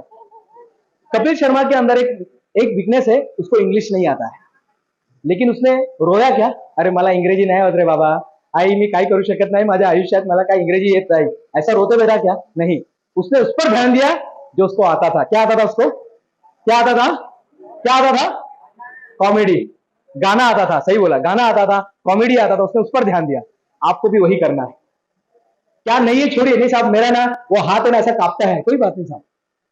कपिल शर्मा के अंदर एक वीकनेस है, उसको इंग्लिश नहीं आता है, लेकिन उसने रोया क्या? अरे मला इंग्रजी नाही होत रे बाबा, आई मी काय करू शकत नाही, माझ्या आयुष्यात मला काय इंग्रजी येत नाही, ऐसा रोते बैठा क्या? नहीं, उसने उस पर ध्यान दिया जो उसको आता था। क्या आता था उसको? क्या आता था? क्या आता था? कॉमेडी, गाना आता था। सही बोला, गाना आता था, कॉमेडी आता था, उसने उस पर ध्यान दिया। आपको भी वही करना है। क्या नहीं है, छोड़िए। नहीं साहब, मेरा ना वो हाथ है ना ऐसा कांपता है, कोई बात नहीं साहब,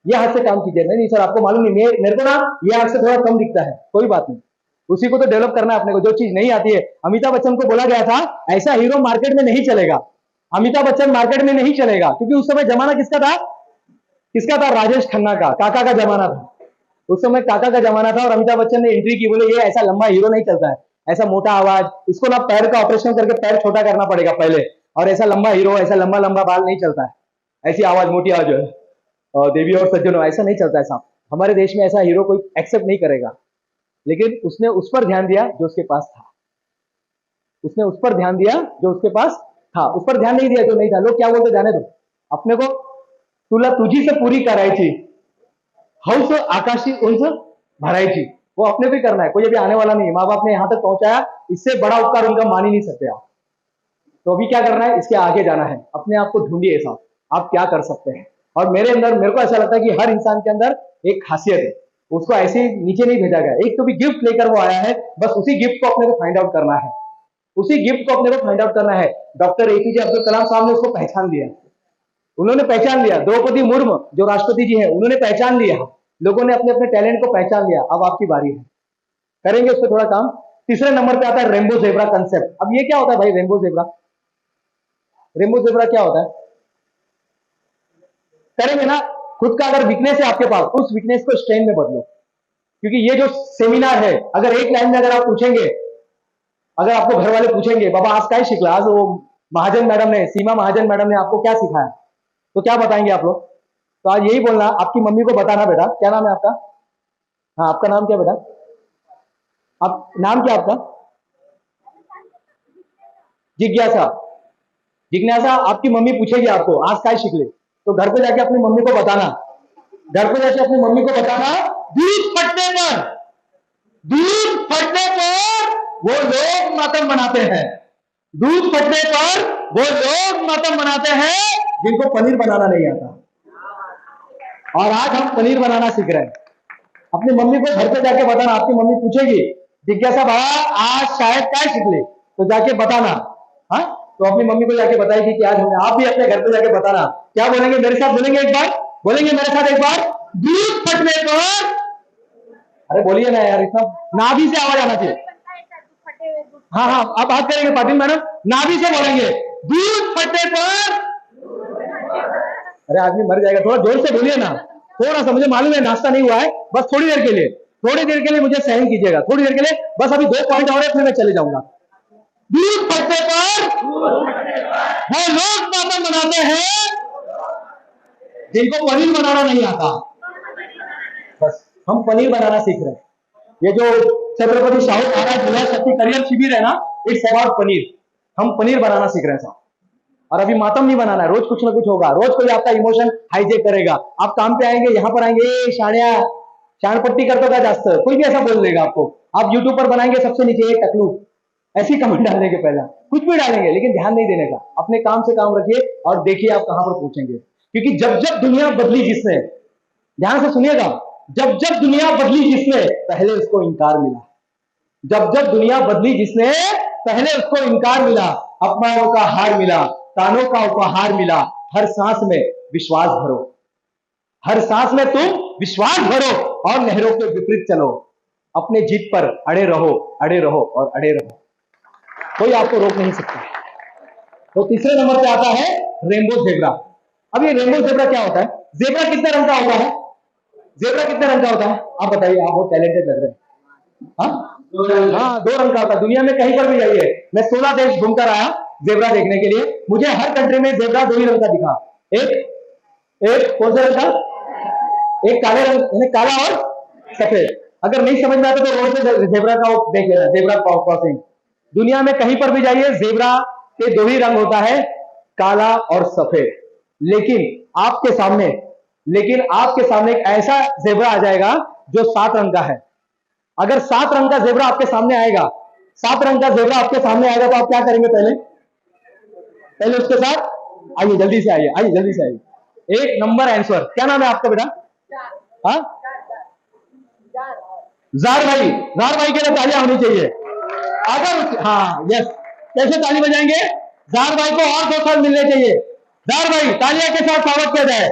ये हाथ से काम कीजिए। नहीं सर, आपको मालूम नहीं, मेरे को ना ये हाथ से थोड़ा कम दिखता है, कोई बात नहीं, उसी को तो डेवलप करना है अपने को। जो चीज नहीं आती है, अमिताभ बच्चन को बोला गया था ऐसा हीरो मार्केट में नहीं चलेगा, अमिताभ बच्चन मार्केट में नहीं चलेगा, क्योंकि उस समय जमाना किसका था? किसका था? राजेश खन्ना का, काका का जमाना था। उस समय काका का जमाना था और अमिताभ बच्चन ने एंट्री की, बोले ये ऐसा लंबा हीरो नहीं चलता है, ऐसा मोटा आवाज, इसको ना पैर का ऑपरेशन करके पैर छोटा करना पड़ेगा पहले, और ऐसा लंबा हीरो, ऐसा लंबा लंबा बाल नहीं चलता है, ऐसी आवाज, मोटी आवाज है, और देवी और सज्जनों, ऐसा नहीं चलता है साहब। हमारे देश में ऐसा हीरो कोई एक्सेप्ट नहीं करेगा। लेकिन उसने उस पर ध्यान दिया जो उसके पास था, उसने उस पर ध्यान दिया जो उसके पास था, उस पर ध्यान नहीं दिया जो नहीं था। लोग क्या बोलते जाने दो, अपने को तुला तुझी से पूरी करायची, हौस आकाशी उंच भरायची, वो अपने भी करना है, कोई अभी आने वाला नहीं। माँ बाप ने यहां तक पहुंचाया, इससे बड़ा उपकार उनका मान ही नहीं सकते आप। तो अभी क्या करना है, इसके आगे जाना है, अपने आप को ढूंढिए साहब, आप क्या कर सकते हैं। और मेरे को ऐसा लगता है कि हर इंसान के अंदर एक खासियत है, उसको ऐसे ही नीचे नहीं भेजा गया। एक तो भी गिफ्ट लेकर वो आया है, बस उसी गिफ्ट को अपने को फाइंड आउट करना है, उसी गिफ्ट को अपने को फाइंड आउट करना है। डॉक्टर एपीजे अब्दुल कलाम साहब ने उसको पहचान लिया, उन्होंने पहचान लिया। द्रौपदी मुर्मू जो राष्ट्रपति जी है, उन्होंने पहचान लिया, लोगों ने अपने अपने टैलेंट को पहचान लिया। अब आपकी बारी है, करेंगे उस पर थोड़ा काम। तीसरे नंबर पे आता है रेनबो जेब्रा कंसेप्ट। अब ये क्या होता है भाई, रेनबो जेब्रा? रेनबो जेब्रा क्या होता है? करेंगे ना। खुद का अगर वीकनेस है आपके पास, उस वीकनेस को स्ट्रेंथ में बदलो। क्योंकि ये जो सेमिनार है, अगर एक लाइन में अगर आप पूछेंगे, अगर आपको घर वाले पूछेंगे बाबा आज क्या शिकला, आज वो महाजन मैडम ने, सीमा महाजन मैडम ने आपको क्या सिखाया, तो क्या बताएंगे आप लोग? तो आज यही बोलना, आपकी मम्मी को बताना बेटा। क्या नाम है आपका? हाँ, आपका नाम क्या बेटा? आप नाम क्या आपका? जिज्ञासा। जिज्ञासा, आपकी मम्मी पूछेगी आपको आज क्या शिकले, तो घर पे जाके अपनी मम्मी को बताना, घर पे जाके अपनी मम्मी को बताना, दूध फटने पर, दूध फटने पर वो लोग मातम बनाते हैं, दूध फटने पर वो लोग मातम बनाते हैं जिनको पनीर बनाना नहीं आता। और आज हम पनीर बनाना सीख रहे हैं। अपनी मम्मी को घर पे जाके बताना, आपकी मम्मी पूछेगी जिज्ञासा बाबा आज शायद क्या सीख ले, तो जाके बताना। हाँ, तो अपनी मम्मी को जाके बताएगी कि आज हमने। आप भी अपने घर पे जाके बताना। क्या बोलेंगे मेरे साथ? बोलेंगे एक बार, बोलेंगे मेरे साथ एक बार, दूध फटने पर। अरे बोलिए ना यार, इतना नाभि से आवाज आना चाहिए। हाँ हाँ, आप बात करेंगे पाटिल मैडम, नाभि से बोलेंगे दूध फटने पर। अरे आदमी मर जाएगा, थोड़ा जोर से बोलिए ना, थोड़ा सा। मुझे मालूम है नाश्ता नहीं हुआ है, बस थोड़ी देर के लिए, थोड़ी देर के लिए मुझे सहन कीजिएगा, थोड़ी देर के लिए बस। अभी 2 पॉइंट और है, फिर मैं चले जाऊंगा। दूध फटने पर वो लोग मातम बनाते हैं जिनको पनीर बनाना नहीं आता। बस हम पनीर बनाना सीख रहे हैं। ये जो छत्रपति शाहू महाराज युवा शक्ति करियर शिविर है ना, इट्स अबाउट पनीर। हम पनीर बनाना सीख रहे हैं साहब। और अभी मातम नहीं बनाना है, रोज कुछ ना कुछ होगा, रोज कोई आपका इमोशन हाईजेक करेगा। आप काम पे आएंगे, यहाँ पर आएंगे, शाणिया शाणपट्टी करते का जास्त, कोई भी ऐसा बोल देगा आपको। आप यूट्यूब पर बनाएंगे, सबसे नीचे एक टकलू, ऐसी कमेंट डालने के पहले कुछ भी डालेंगे, लेकिन ध्यान नहीं देने का। अपने काम से काम रखिए और देखिए आप कहां पर पहुंचेंगे। क्योंकि जब जब दुनिया बदली जिसने, ध्यान से सुनिएगा, जब जब दुनिया बदली जिसने, पहले उसको इनकार मिला। जब जब दुनिया बदली जिसने, पहले उसको इनकार मिला। अपमानों का हार मिला, तानों का उपहार मिला। हर सांस में विश्वास भरो, हर सांस में तुम विश्वास भरो और लहरों के विपरीत चलो। अपने जीत पर अड़े रहो, अड़े रहो और अड़े रहो, कोई आपको रोक नहीं सकता। तो तीसरे नंबर पे आता है रेनबो जेब्रा। अब ये रेनबो जेब्रा क्या होता है? जेब्रा कितने रंग का होता है? जेब्रा कितने रंग का होता है? आप बताइए, आप बहुत टैलेंटेड लग रहे हैं। हाँ, 2 रंग का होता है। दुनिया में कहीं पर भी जाइए, मैं 16 देश घूमकर आया जेब्रा देखने के लिए, मुझे हर कंट्री में जेब्रा 2 ही रंग का दिखा। एक कौन से रंग का? एक काले रंग, यानी काला और सफेद। अगर नहीं समझ में आता तो रोड पे जेब्रा का देख लेना, जेब्रा क्रॉसिंग। दुनिया में कहीं पर भी जाइए, जेब्रा के 2 ही रंग होता है, काला और सफेद। लेकिन आपके सामने एक ऐसा जेब्रा आ जाएगा जो 7 रंग का है। अगर 7 रंग का जेब्रा आपके सामने आएगा, 7 रंग का जेब्रा आपके सामने आएगा, तो आप क्या करेंगे? पहले उसके साथ आइए, जल्दी से आइए, आइए जल्दी से आइए। 1 नंबर आंसर। क्या नाम है आपका बेटा? हाँ, जार भाई। जार भाई के लिए तालियां होनी चाहिए। अगर हाँ, यस, कैसे ताली बजाएंगे? जार भाई को और 2 साल मिलने चाहिए। जार भाई, तालियां के साथ स्वागत किया जाए।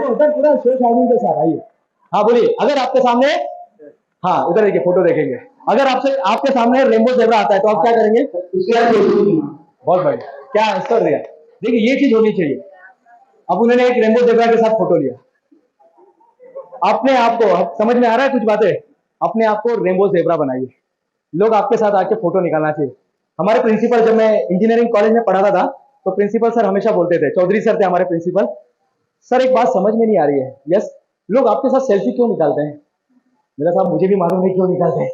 उधर पूरा शो शाइनिंग के साथ आइए। हाँ बोलिए। अगर आपके सामने, हाँ इधर देखिए, फोटो देखेंगे। अगर आपके सामने रेनबो जेब्रा आता है तो आप क्या करेंगे? बहुत बढ़िया, क्या आंसर दिया। देखिए ये चीज होनी चाहिए। अब उन्होंने एक रेनबो जेब्रा के साथ फोटो लिया। अपने आप को, समझ में आ रहा है कुछ बातें? अपने आप को रेनबो जेब्रा बनाइए। लोग आपके साथ आके फोटो निकालना चाहिए। हमारे प्रिंसिपल, जब मैं इंजीनियरिंग कॉलेज में पढ़ाता था, तो प्रिंसिपल सर हमेशा बोलते थे, चौधरी सर थे हमारे प्रिंसिपल सर, एक बात समझ में नहीं आ रही है, यस, लोग आपके साथ सेल्फी क्यों निकालते हैं? मेरा साहब मुझे भी मालूम नहीं क्यों निकालते हैं,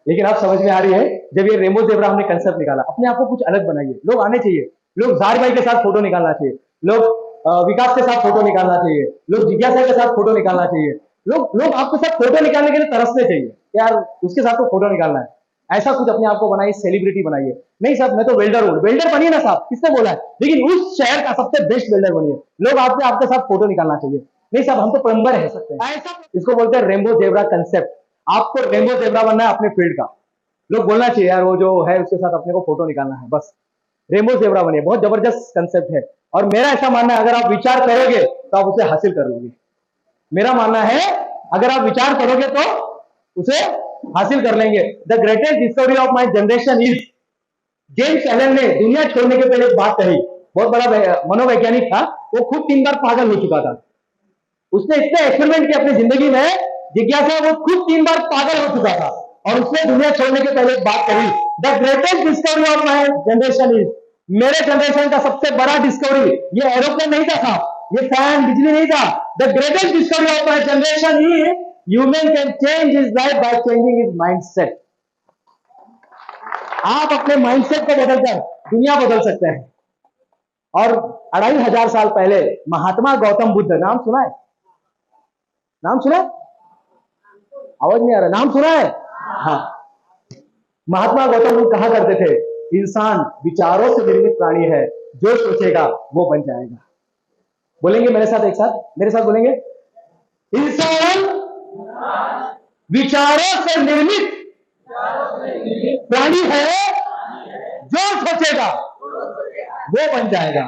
लेकिन आप समझ में आ रही है। जब ये रेनबो जेब्रा हमने कंसेप्ट निकाला, अपने आप को कुछ अलग बनाइए। लोग आने चाहिए, लोग जार भाई के साथ फोटो निकालना चाहिए, लोग विकास के साथ फोटो निकालना चाहिए, लोग जिज्ञासा के साथ फोटो निकालना चाहिए। लोग आपके साथ फोटो निकालने के लिए तरसने चाहिए, यार उसके साथ तो फोटो निकालना है। ऐसा कुछ अपने आप को बनाइए, सेलिब्रिटी बनाइए। नहीं साहब मैं तो वेल्डर हूँ, वेल्डर बनिए ना साहब, किसने बोला है, लेकिन उस शहर का सबसे बेस्ट वेल्डर बनिए। लोग आपके साथ फोटो निकालना चाहिए। नहीं साहब हम तो प्लम्बर है सकते हैं, ऐसा इसको बोलते हैं रेनबो जेब्रा कंसेप्ट। आपको रेनबो जेब्रा बनना है अपने फील्ड का। लोग बोलना चाहिए यार वो जो है उसके साथ अपने को फोटो निकालना है, बस रेनबो जेब्रा बनिए। बहुत जबरदस्त कंसेप्ट है और मेरा ऐसा मानना है, अगर आप विचार करोगे तो आप उसे हासिल कर लोगे। मेरा मानना है अगर आप विचार करोगे तो उसे हासिल कर लेंगे। The greatest discovery of my generation is, James Allen ने दुनिया छोड़ने के पहले एक बात कही। बहुत बड़ा मनोवैज्ञानिक था, वो खुद 3 बार पागल हो चुका था। उसने इतने एक्सपेरिमेंट किए अपनी जिंदगी में, जिज्ञासा, वो खुद 3 बार पागल हो चुका था और उसने दुनिया छोड़ने के पहले एक बात कही, the greatest discovery of my generation is, मेरे जनरेशन का सबसे बड़ा डिस्कवरी ये एरोप्लेन नहीं था साहब, ये फैन बिजली नहीं था। The greatest discovery of my generation is human can change his life by changing his mindset. आप अपने माइंडसेट को बदलकर दुनिया बदल सकते हैं। और 2500 साल पहले महात्मा गौतम बुद्ध, नाम सुना है? नाम सुना है? आवाज नहीं आ रहा, नाम सुना है? हाँ, महात्मा गौतम बुद्ध कहा करते थे, इंसान विचारों से निर्मित प्राणी है, जो सोचेगा वो बन जाएगा। बोलेंगे मेरे साथ, एक साथ मेरे साथ बोलेंगे, इंसान विचारों से निर्मित प्राणी है, जो सोचेगा वो बन जाएगा।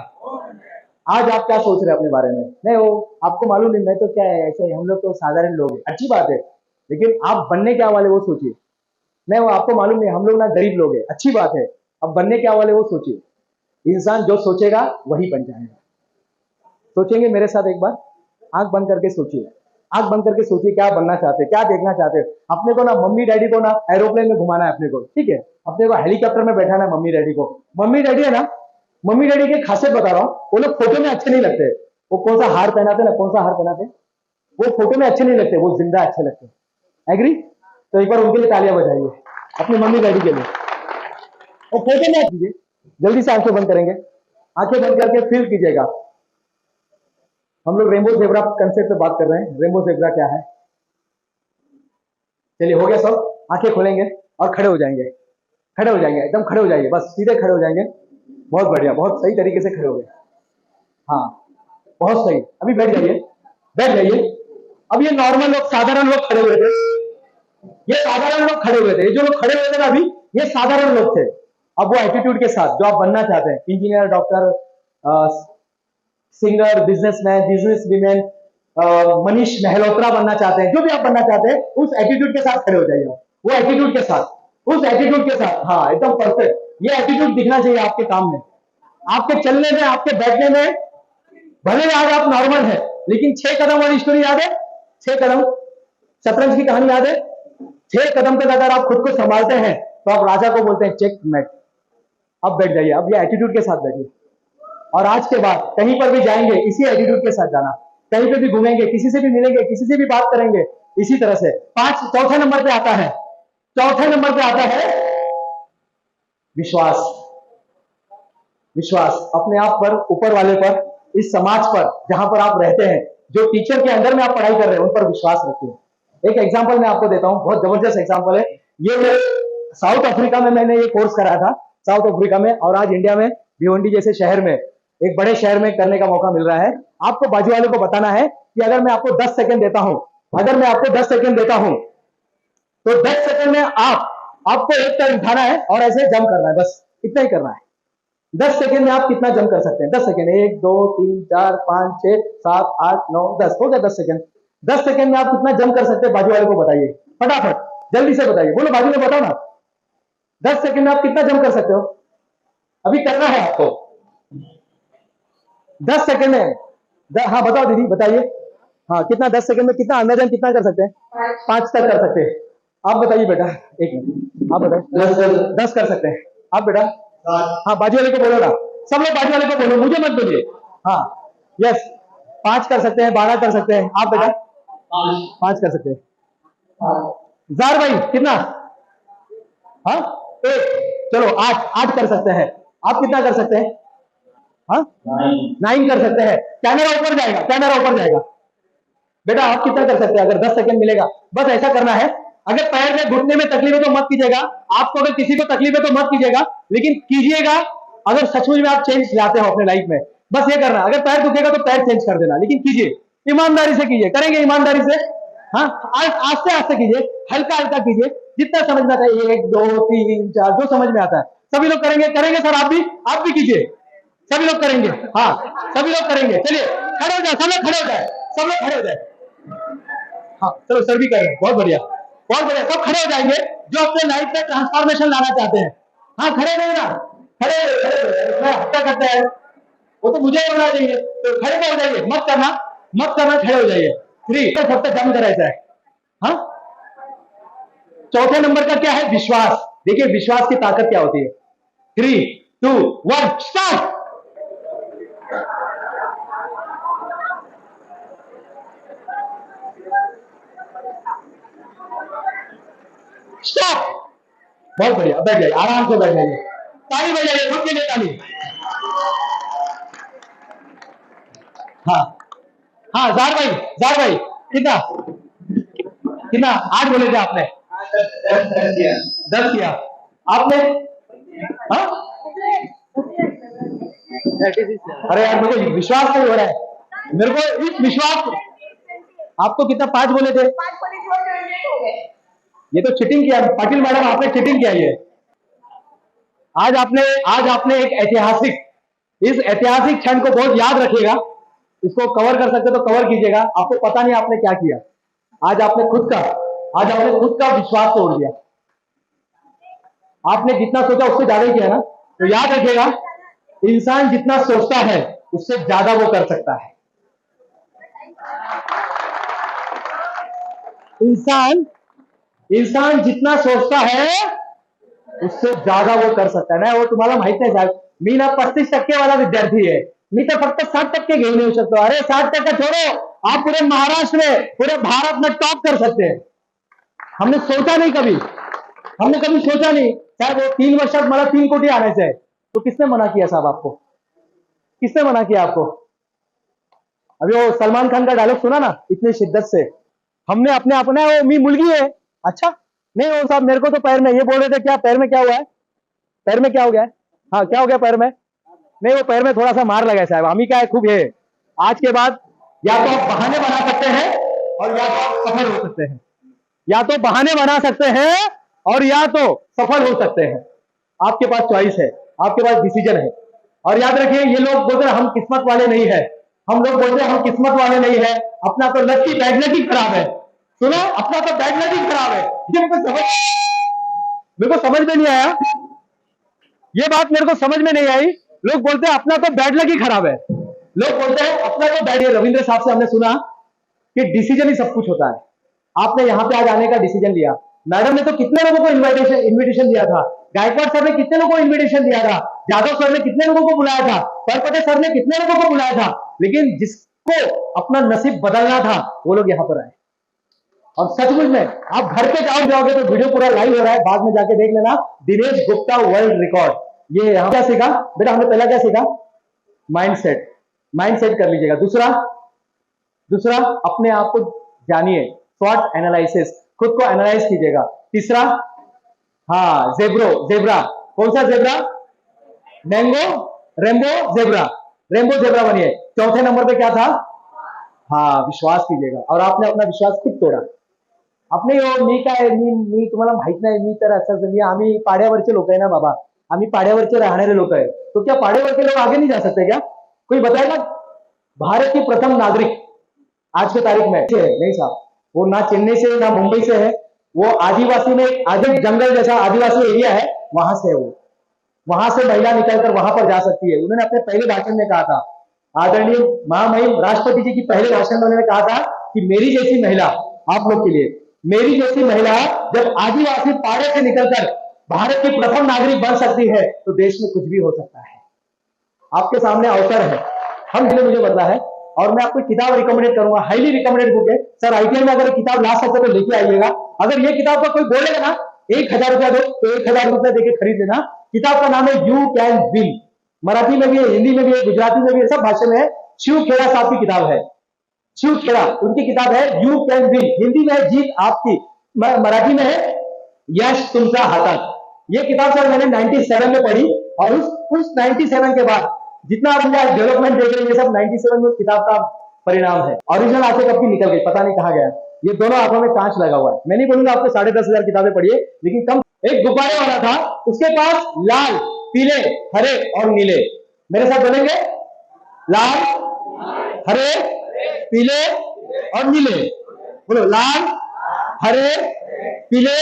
आज आप क्या सोच रहे हैं अपने बारे में? नहीं, वो आपको मालूम नहीं, मैं तो क्या है, ऐसे हम लोग तो साधारण लोग हैं, अच्छी बात है, लेकिन आप बनने क्या वाले वो सोचिए। नहीं, वो आपको मालूम नहीं, हम लोग ना गरीब लोग हैं, अच्छी बात है, अब बनने क्या वाले वो सोचिए। इंसान जो सोचेगा वही बन जाएगा। सोचेंगे मेरे साथ एक बार? आंख बंद करके सोचिए, आंख बंद करके सोचिए, क्या बनना चाहते हैं, क्या देखना चाहते हैं। अपने को ना मम्मी डैडी को ना एरोप्लेन में घुमाना है अपने को, ठीक है, अपने को हेलीकॉप्टर में बैठाना है मम्मी डैडी को। मम्मी डैडी है ना, मम्मी डैडी की खासियत बता रहा हूँ, वो लोग फोटो में अच्छे नहीं लगते। वो कौन सा हार पहनाते ना, कौन सा हार पहनाते, वो फोटो में अच्छे नहीं लगते, वो जिंदा अच्छे लगते हैं। एग्री? तो एक बार उनके लिए तालियां बजाइए, अपनी मम्मी डैडी के लिए। और फोटो में कीजिए, जल्दी से आंखें बंद करेंगे, आंखें बंद करके फील कीजिएगा। हम लोग रेनबो ज़ेब्रा कंसेप्ट पे बात कर रहे हैं। रेनबो ज़ेब्रा क्या है? चलिए, हो गया सब? आंखें खोलेंगे और खड़े हो जाएंगे, खड़े हो जाएंगे, एकदम खड़े हो जाइए, बस सीधे खड़े हो जाएंगे। बहुत बढ़िया, बहुत सही तरीके से खड़े हो गए। हाँ, बहुत सही। अभी बैठ जाइए, बैठ जाइए। अब ये नॉर्मल लोग, साधारण लोग खड़े हुए थे, ये साधारण लोग खड़े हुए थे, ये जो लोग खड़े हुए थे ना अभी, ये साधारण लोग थे। अब वो एटीट्यूड के साथ जो आप बनना चाहते हैं, engineer, doctor, singer, businessman, business women, Manish Malhotra बनना चाहते हैं, जो भी आप बनना चाहते हैं, उस एटीट्यूड के साथ खड़े हो जाइए। वो एटीट्यूड के साथ, उस एटीट्यूड के साथ, हाँ एकदम परफेक्ट। ये एटीट्यूड दिखना चाहिए आपके काम में, आपके चलने में, आपके बैठने में। भले आज आप नॉर्मल है, लेकिन 6 कदम वाली स्टोरी याद है? 6 कदम शतरंज की कहानी याद है? 6 कदम तक अगर आप खुद को संभालते हैं तो आप राजा को बोलते हैं चेक मेट। अब बैठ जाइए, अब ये एटीट्यूड के साथ बैठिए, और आज के बाद कहीं पर भी जाएंगे इसी एटीट्यूड के साथ जाना। कहीं पे भी घूमेंगे, किसी से भी मिलेंगे, किसी से भी बात करेंगे, इसी तरह से। चौथे नंबर पे आता है, चौथे नंबर पे आता है विश्वास। विश्वास अपने आप पर, ऊपर वाले पर, इस समाज पर जहां पर आप रहते हैं, जो टीचर के अंदर में आप पढ़ाई कर रहे हैं, उन पर विश्वास रखिए। एक एग्जांपल मैं आपको देता हूं, बहुत जबरदस्त एग्जांपल है ये। मैं साउथ अफ्रीका में मैंने ये कोर्स करा था, साउथ अफ्रीका में, और आज इंडिया में भिवंडी जैसे शहर में, एक बड़े शहर में करने का मौका मिल रहा है। आपको बाजू वाले को बताना है कि अगर मैं आपको 10 सेकंड देता हूं, अगर मैं आपको 10 सेकंड देता हूं, तो 10 सेकंड में आपको एक पैर उठाना है और ऐसे जंप करना है, बस इतना ही करना है। 10 सेकंड में आप कितना जंप कर सकते हैं? 10 सेकंड, 1 2 3 4 5 6 7 8 9 10, हो गया 10 सेकंड। 10 सेकंड में आप कितना जंप कर सकते हैं? बाजू वाले को बताइए, फटाफट जल्दी से बताइए, बोलो बाजू में बताओ ना। 10 सेकंड में आप कितना जंप कर सकते हो? अभी करना है आपको 10 सेकंड में। हाँ बताओ दीदी, बताइए। हाँ, कितना 10 सेकंड में कितना अंदाजन कितना कर सकते हैं? 5 तक कर सकते हैं। आप बताइए बेटा, एक मिनट, आप बताइए। 10 कर सकते हैं आप बेटा? हाँ, बाजू वाले को बोलो ना, सब लोग बाजू वाले को बोलो, मुझे मत बोलिए। हाँ, यस, 5 कर सकते हैं, 12 कर सकते हैं। आप बेटा 5 कर सकते हैं। जार भाई कितना? हाँ, 1, चलो 8 कर सकते हैं। आप कितना कर सकते हैं? हाँ, 9 कर सकते हैं। कैमरा ऊपर जाएगा, कैमरा ऊपर जाएगा। बेटा आप कितना कर सकते हैं अगर 10 सेकंड मिलेगा? बस ऐसा करना है। अगर पैर में, घुटने में तकलीफ है तो मत कीजिएगा। आपको अगर किसी को तकलीफ है तो मत कीजिएगा, लेकिन कीजिएगा अगर सचमुच में आप चेंज लाते हो अपने लाइफ में। बस ये करना, अगर पैर दुखेगा तो पैर चेंज कर देना, लेकिन कीजिए, ईमानदारी से कीजिए। करेंगे ईमानदारी से? हाँ, आस्ते आस्ते कीजिए, हल्का हल्का कीजिए, जितना समझ में आता है, 1 2 3 4 जो समझ में आता है सभी लोग करेंगे। करेंगे सर, आप भी कीजिए, सभी लोग करेंगे। हाँ, सभी लोग करेंगे। चलिए खड़े हो जाए, सब लोग खड़े हो जाए, सब लोग खड़े हो जाए। हाँ चलो, सर भी कर रहे हैं, बहुत बढ़िया, बहुत बढ़िया। सब खड़े हो जाएंगे जो अपने लाइफ में ट्रांसफॉर्मेशन लाना चाहते हैं। हाँ, खड़े नहीं ना, खड़े हफ्ता करते हैं, वो तो मुझे होना चाहिए, तो खड़े हो जाइए, मत करना, मत करना, खड़े हो जाइए। 3 सबसे कम कराया है। हाँ, चौथे नंबर का क्या है? विश्वास। देखिए विश्वास की ताकत क्या होती है। 3 2 1 स्टार्ट। स्टॉप। बहुत बढ़िया, बैठ जाइए, आराम से बैठ जाइए, ताली बजाइए खुद के लिए, ताली। हाँ हाँ, जार भाई कितना कितना? 8 बोले थे आपने? 10 किया आपने? हाँ? अरे यार मेरे को विश्वास नहीं हो रहा है, मेरे को इस विश्वास, आपको कितना 5 बोले थे? 5 पुलिस और 28 हो गए। ये तो चीटिंग किया पाटिल मैडम, आपने चीटिंग किया। ये आज आपने एक ऐतिहासिक, इस ऐतिहासिक क्षण को बहुत याद रखिएगा, इसको कवर कर सकते तो कवर कीजिएगा। आपको पता नहीं आपने क्या किया। आज आपने खुद का विश्वास तोड़ दिया। आपने जितना सोचा उससे ज्यादा ही किया ना। तो याद रखिएगा, इंसान जितना सोचता है उससे ज्यादा वो कर सकता है। इंसान जितना सोचता है उससे ज्यादा वो कर सकता है ना। वो तुम्हाला माहित नाही साहेब, मी ना 35% वाला विद्यार्थी है, मी तो फक्त 60% घेऊन येऊ शकतो। अरे 60% छोड़ो, आप पूरे महाराष्ट्र में, पूरे भारत में टॉप कर सकते हैं। हमने सोचा नहीं कभी, हमने कभी सोचा नहीं साहब। वो 3 वर्षात मला 3 कोटी आणायचं है, तो किसने मना किया साहब आपको? किसने मना किया आपको? अभी वो सलमान खान का डायलॉग सुना ना, इतनी शिद्दत से हमने अपने वो मी मुलगी है। अच्छा नहीं वो साहब, मेरे को तो पैर में, ये बोल रहे थे क्या पैर में क्या हुआ है? पैर में क्या हो गया है? हाँ क्या हो गया पैर में? नहीं वो पैर में थोड़ा सा मार लगा है साहब। हम ही क्या है खूब है। आज के बाद या तो आप बहाने बना सकते हैं और या तो आप सफल हो सकते हैं। या तो बहाने बना सकते हैं और या तो सफल हो सकते हैं। आपके पास चॉइस है, आपके पास डिसीजन है। और याद रखिए, ये लोग बोलते हैं हम किस्मत वाले नहीं है, हम लोग बोलते हैं हम किस्मत वाले नहीं है, अपना तो लकी बैड लकी खराब है। सुनो, अपना तो बैड लकी खराब है। ये मेरे को समझ में नहीं आया, ये बात मेरे को समझ में नहीं आई। लोग बोलते हैं अपना तो बैड लकी खराब है, लोग बोलते हैं अपना तो बैड। रविंद्र साहब से हमने सुना कि डिसीजन ही सब कुछ होता है। आपने यहाँ पे आज आने का डिसीजन लिया, मैडम ने तो कितने लोगों को इन्विटेशन दिया था, गायकवाड़ सर ने कितने लोगों को इन्विटेशन दिया था, जादव सर ने कितने लोगों को बुलाया था, परपटे सर ने कितने लोगों को बुलाया था, लेकिन जिसको अपना नसीब बदलना था वो लोग यहाँ पर आए। और सचमुच में आप घर पे जाओगे तो वीडियो पूरा लाइव हो रहा है, बाद में जाके देख लेना। Dinesh Gupta world record. ये यहाँ क्या सीखा बेटा, हमने पहला क्या सीखा? माइंडसेट। माइंडसेट कर लीजिएगा। दूसरा अपने आप को जानिए, स्वॉट एनालिसिस, खुद को एनालाइज कीजिएगा। तीसरा, हाँ जेब्रा। कौन सा जेब्रा? रेम्बो जेब्रा बनिए। चौथे नंबर पे क्या था? हाँ विश्वास कीजिएगा। और आपने अपना विश्वास खुद तोड़ा। आपने मी काय मी तुम्हाला माहित नाही, मी तर असं, मी आम्ही पाड्यावरचे लोक आहे ना बाबा, आम्ही पाड्यावरचे राहणारे लोक आहे, तो क्या पाड्यावरचे लोग आगे नहीं जा सकते क्या? कोई बताएगा? भारत की प्रथम नागरिक आज की तारीख में नहीं साहब, वो ना चेन्नई से ना मुंबई से है, वो आदिवासी में, आदिम जंगल जैसा आदिवासी एरिया है, वहां से है वो। वहां से महिला निकलकर वहां पर जा सकती है। उन्होंने अपने पहले भाषण में कहा था, आदरणीय महामहिम राष्ट्रपति जी की पहले भाषण में उन्होंने कहा था कि मेरी जैसी महिला, आप लोग के लिए, मेरी जैसी महिला जब आदिवासी पाड़े से निकलकर भारत की प्रथम नागरिक बन सकती है तो देश में कुछ भी हो सकता है। आपके सामने अवसर है, हम मुझे बदला है। और मैं आपको किताब रिकमेंडेड करूंगा, हाईली रिकमेंडेड बुक है सर। आईटीआई में अगर किताब ला सकते तो लेके आइएगा। अगर ये किताब का कोई बोलेगा ना 1000 रुपया दो तो 1000 रुपया देके खरीद लेना। किताब का नाम है यू कैन विन। मराठी में भी है, हिंदी में भी है, गुजराती में भी है, सब भाषा में है। शिव खेड़ा साहब की किताब है, शिव खेड़ा, उनकी किताब है यू कैन विन। हिंदी में है जीत आपकी, मराठी में है यश तुमचा हातात। ये किताब सर मैंने 97 में पढ़ी और उस 97 के बाद जितना आप मुझे डेवलपमेंट देख रहे हैं, ये सब 97 में उस किताब का परिणाम है। ओरिजिनल आंखें कब की निकल गई पता नहीं कहा गया। ये दोनों आंखों में कांच लगा हुआ है। मैं नहीं बोलूंगा आपको 10,500 किताबें पढ़िए, लेकिन कम। एक गुब्बारे वाला था, उसके पास लाल, पीले, हरे और नीले। मेरे साथ बोलेंगे, लाल, हरे, पीले और नीले। बोलो, लाल, हरे, पीले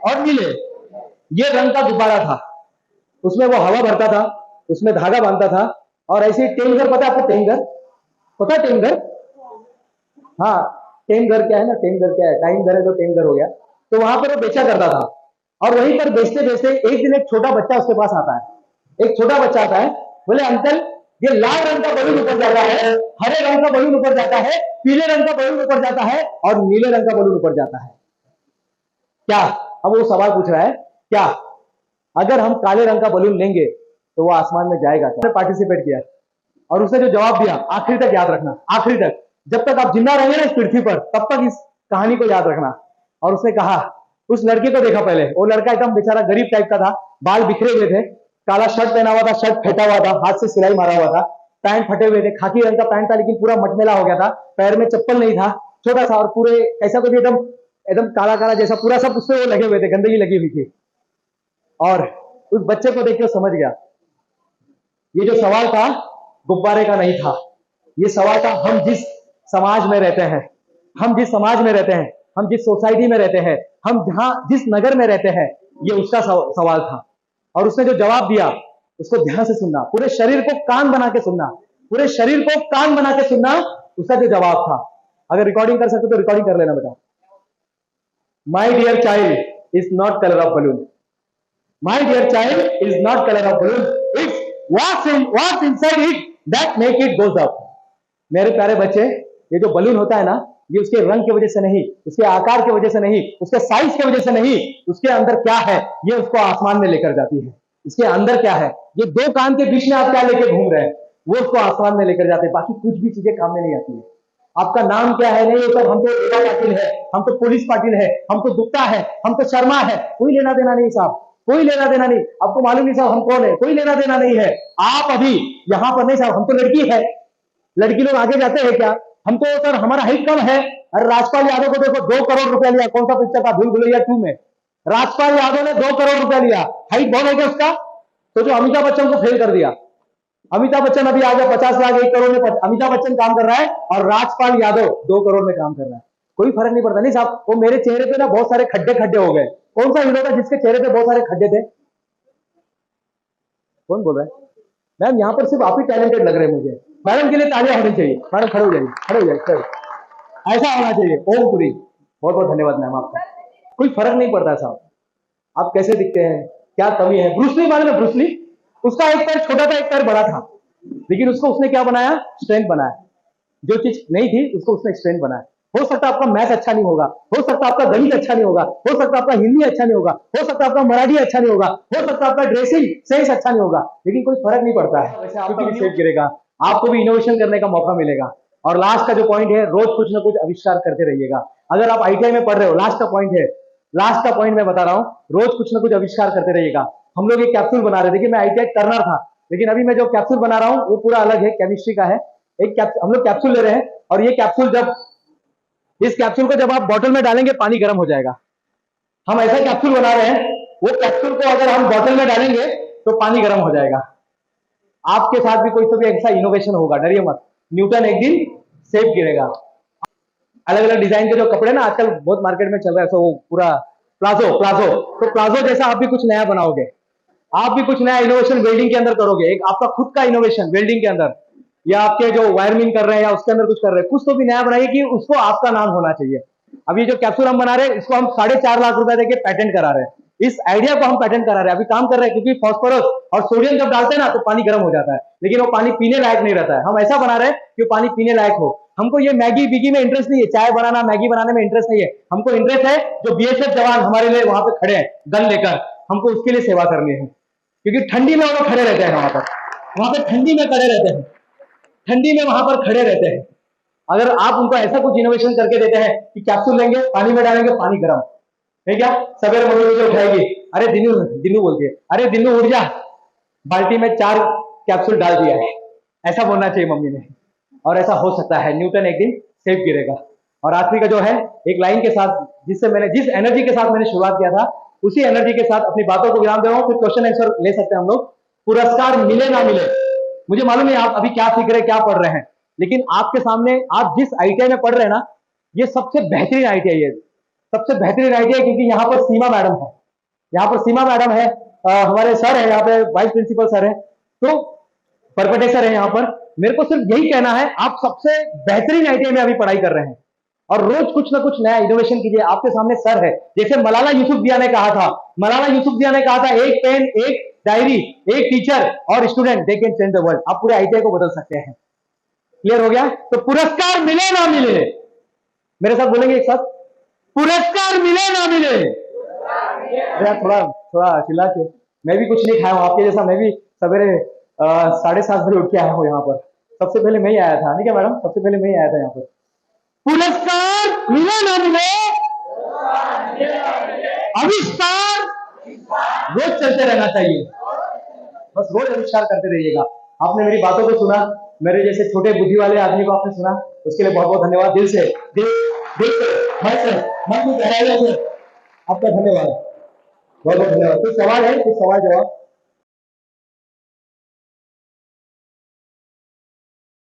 और नीले। ये रंग का गुब्बारा था। उसमें वो हवा भरता था, उसमें धागा बांधता था। और ऐसे टेमघर, पता है आपको टेमघर? पता है टेमघर? हाँ, टेमघर क्या है ना, टेमघर क्या है, टाइम घर है तो टेमघर हो गया। तो वहां पर वो बेचा करता था। और वहीं पर बेचते बेचते एक दिन एक छोटा बच्चा उसके पास आता है। एक छोटा बच्चा आता है, बोले अंकल ये लाल रंग का बलून ऊपर जाता है, हरे रंग का बलून ऊपर जाता है, पीले रंग का बलून ऊपर जाता है और नीले रंग का बलून ऊपर जाता है, क्या? अब वो सवाल पूछ रहा है, क्या अगर हम काले रंग का बलून लेंगे तो वो आसमान में जाएगा? पार्टिसिपेट किया और उसने जो जवाब दिया, आखिरी तक याद रखना, आखिरी तक, जब तक आप जिंदा रहेंगे ना इस पृथ्वी पर, तब तक इस कहानी को याद रखना। और उसने कहा, उस लड़के को देखा पहले, वो लड़का एकदम बेचारा गरीब टाइप का था, बाल बिखरे हुए थे, काला शर्ट पहना हुआ था, शर्ट फटा हुआ था, हाथ से सिलाई मारा हुआ था, पैंट फटे हुए थे, खाकी रंग का पैंट था लेकिन पूरा मटमेला हो गया था, पैर में चप्पल नहीं था, छोटा सा, और पूरे ऐसा कुछ एकदम एकदम काला काला जैसा पूरा सब उससे वो लगे हुए थे, गंदगी लगी हुई थी। और उस बच्चे को देख के समझ गया ये जो सवाल था गुब्बारे का नहीं था, ये सवाल था हम जिस समाज में रहते हैं, हम जिस समाज में रहते हैं, हम जिस सोसाइटी में रहते हैं, हम जहां जिस नगर में रहते हैं, ये उसका सवाल था। और उसने जो जवाब दिया उसको ध्यान से सुनना, पूरे शरीर को कान बना के सुनना, पूरे शरीर को कान बना के सुनना, उसका जो जवाब था। अगर रिकॉर्डिंग कर सकते तो रिकॉर्डिंग कर लेना बेटा। My dear child is not colour of balloon, my dear child is not colour of balloon, it's what's inside it that make it goes up। मेरे प्यारे बच्चे, ये जो बलून होता है ना, ये उसके रंग की वजह से नहीं, उसके आकार की वजह से नहीं, उसके साइज की वजह से नहीं, उसके अंदर क्या है ये उसको आसमान में लेकर जाती है। इसके अंदर क्या है, ये दो कान के बीच में आप क्या लेके घूम रहे हैं, वो उसको आसमान में लेकर जाते हैं। बाकी कुछ भी चीजें काम में नहीं आती है। आपका नाम क्या है, नहीं ये सब, हम तो एवा पाटिल है, हम तो पुलिस पाटिल है, हम तो गुप्ता है, हम तो शर्मा है, कोई लेना देना नहीं साहब, कोई लेना देना नहीं। आपको मालूम नहीं साहब हम कौन है, कोई लेना देना नहीं है। आप अभी यहाँ पर नहीं साहब, हम तो लड़की है, लड़की लोग आगे जाते हैं क्या, हम तो सर हमारा हाइट कम है। अरे राजपाल यादव को देखो, 2 करोड़ रुपया लिया, कौन सा पिक्चर था, भूल भुलैया 2 में राजपाल यादव ने 2 करोड़ रुपया लिया, हाइट बहुत है क्या उसका। तो जो अमिताभ बच्चन को फेल कर दिया, अमिताभ बच्चन अभी आ गया 50 लाख 1 करोड़ में, अमिताभ बच्चन काम कर रहा है और राजपाल यादव 2 करोड़ में काम कर रहा है, कोई फर्क नहीं पड़ता। नहीं साहब, वो मेरे चेहरे पे ना बहुत सारे खड्डे खड्डे हो गए। कौन सा हीरो था जिसके चेहरे पे बहुत सारे खड्डे थे, कौन बोल रहा है। मैम यहाँ पर सिर्फ आप ही टैलेंटेड लग रहे हैं मुझे। मैडम के लिए तालियां होनी चाहिए, मैडम खड़े हो जाइए, खड़े हो जाइए, ऐसा होना चाहिए। ओम पुरी, बहुत बहुत धन्यवाद मैम आपका। कोई फर्क नहीं पड़ता साहब, आप कैसे दिखते हैं, क्या कमी है। ब्रूसली मालूम है, ब्रूसली, उसका एक पैर छोटा था एक पैर बड़ा था, लेकिन उसको उसने क्या बनाया, स्ट्रेंथ बनाया। जो चीज नहीं थी उसको उसने स्ट्रेंथ बनाया। हो सकता है आपका मैथ अच्छा नहीं होगा, हो सकता है आपका गणित अच्छा नहीं होगा, हो सकता है आपका हिंदी अच्छा नहीं होगा, हो सकता है आपका मराठी अच्छा नहीं होगा, हो सकता है आपका ड्रेसिंग सेंस अच्छा नहीं होगा, लेकिन कोई फर्क नहीं पड़ता है। वैसे आपका भी सेफ गिरेगा, आपको भी इनोवेशन करने का मौका मिलेगा। और लास्ट का जो पॉइंट है, रोज कुछ ना कुछ आविष्कार करते रहिएगा। अगर आप आईटीआई में पढ़ रहे हो, लास्ट का पॉइंट है, लास्ट का पॉइंट मैं बता रहा हूँ, रोज कुछ ना कुछ आविष्कार करते रहिएगा। हम लोग एक कैप्सूल बना रहे थे, देखिए मैं आईटीआई टर्नर था, लेकिन अभी मैं जो कैप्सूल बना रहा हूँ वो पूरा अलग है, केमिस्ट्री का है। एक हम लोग कैप्सूल ले रहे हैं, और ये कैप्सूल जब इस कैप्सूल को जब आप बॉटल में डालेंगे पानी गर्म हो जाएगा। हम ऐसा कैप्सूल बना रहे हैं, वो कैप्सूल को अगर हम बॉटल में डालेंगे तो पानी गर्म हो जाएगा। आपके साथ भी कोई तो भी ऐसा इनोवेशन होगा, डरिए मत, न्यूटन एक दिन सेफ गिरेगा। अलग अलग डिजाइन के जो कपड़े ना आजकल बहुत मार्केट में चल रहा है, तो वो पूरा प्लाजो प्लाजो, तो प्लाजो जैसा आप भी कुछ नया बनाओगे, आप भी कुछ नया इनोवेशन वेल्डिंग के अंदर करोगे, एक आपका खुद का इनोवेशन वेल्डिंग के अंदर, या आपके जो वायरमिंग कर रहे हैं या उसके अंदर कुछ कर रहे हैं, कुछ तो भी नया बनाइए कि उसको आपका नाम होना चाहिए। अब ये जो कैप्सूल हम बना रहे हैं, इसको हम 4.5 लाख रुपए देके पैटेंट करा रहे हैं, इस आइडिया को हम पैटेंट करा रहे हैं, अभी काम कर रहे हैं। क्योंकि फास्फोरस और सोडियम जब डालते हैं ना तो पानी गर्म हो जाता है, लेकिन वो पानी पीने लायक नहीं रहता है। हम ऐसा बना रहे हैं कि पानी पीने लायक हो। हमको ये मैगी बिगी में इंटरेस्ट नहीं है, चाय बनाना मैगी बनाने में इंटरेस्ट नहीं है। हमको इंटरेस्ट है जो बीएसएफ जवान हमारे लिए वहां पे खड़े हैं गन लेकर, हमको उसके लिए सेवा करनी है। क्योंकि ठंडी में वो लोग खड़े रहते हैं, वहां पर ठंडी में खड़े रहते हैं, ठंडी में वहां पर खड़े रहते हैं। अगर आप उनको ऐसा कुछ इनोवेशन करके देते हैं कि कैप्सूल लेंगे, पानी में डालेंगे, पानी गर्म है क्या, सवेरे मम्मी मुझे उठाएगी, अरे दिनू दिनू बोलती है, अरे दिनू उठ जा, बाल्टी में 4 कैप्सूल डाल दिया है, ऐसा बोलना चाहिए मम्मी ने। और ऐसा हो सकता है, न्यूटन एक दिन सेफ गिरेगा। और आखिरी का जो है, एक लाइन के साथ, जिस एनर्जी के साथ मैंने शुरुआत किया था, उसी एनर्जी के साथ अपनी बातों को विराम दे रहा हूं। फिर क्वेश्चन आंसर ले सकते हैं हम लोग। पुरस्कार मिले ना मिले, मुझे मालूम नहीं आप अभी क्या सीख रहे हैं, क्या पढ़ रहे हैं, लेकिन आपके सामने आप जिस आईटीआई में पढ़ रहे हैं ना, ये सबसे बेहतरीन आईटीआई है, सबसे बेहतरीन आईटीआई, क्योंकि यहाँ पर सीमा मैडम है, यहाँ पर सीमा मैडम है, हमारे सर है यहाँ पे, वाइस प्रिंसिपल सर है, तो परपटे सर है यहाँ पर। मेरे को सिर्फ यही कहना है, आप सबसे बेहतरीन आईटीआई में अभी पढ़ाई कर रहे हैं, और रोज कुछ ना कुछ नया इनोवेशन कीजिए। आपके सामने सर है, जैसे मलाला यूसुफजई ने कहा था, मलाला यूसुफजई ने कहा था, एक पेन, एक डायरी, एक टीचर और student, they can change the world. आप पूरे आईटीआई को बदल सकते हैं। क्लियर हो गया। तो पुरस्कार मिले ना मिले, मेरे साथ बोलेंगे एक साथ, पुरस्कार मिले ना मिले। अरे थोड़ा थोड़ा चिल्ला के, मैं भी कुछ नहीं खाया हूं आपके जैसा, मैं भी सवेरे 7:30 बजे उठ के आया हूं यहाँ पर। सबसे पहले मैं ही आया था, नहीं क्या मैडम, सबसे पहले मैं ही आया था यहाँ पर। पुरस्कार मिले ना मिले, आविष्कार रोज चलते रहना चाहिए। बस रोज आविष्कार करते रहिएगा। आपने मेरी बातों को सुना, मेरे जैसे छोटे बुद्धि वाले आदमी को आपने सुना, उसके लिए बहुत बहुत धन्यवाद। दिल से, दिल से, मन की गहराइयों से आपका धन्यवाद, बहुत बहुत धन्यवाद। कुछ सवाल है, कुछ सवाल जवाब?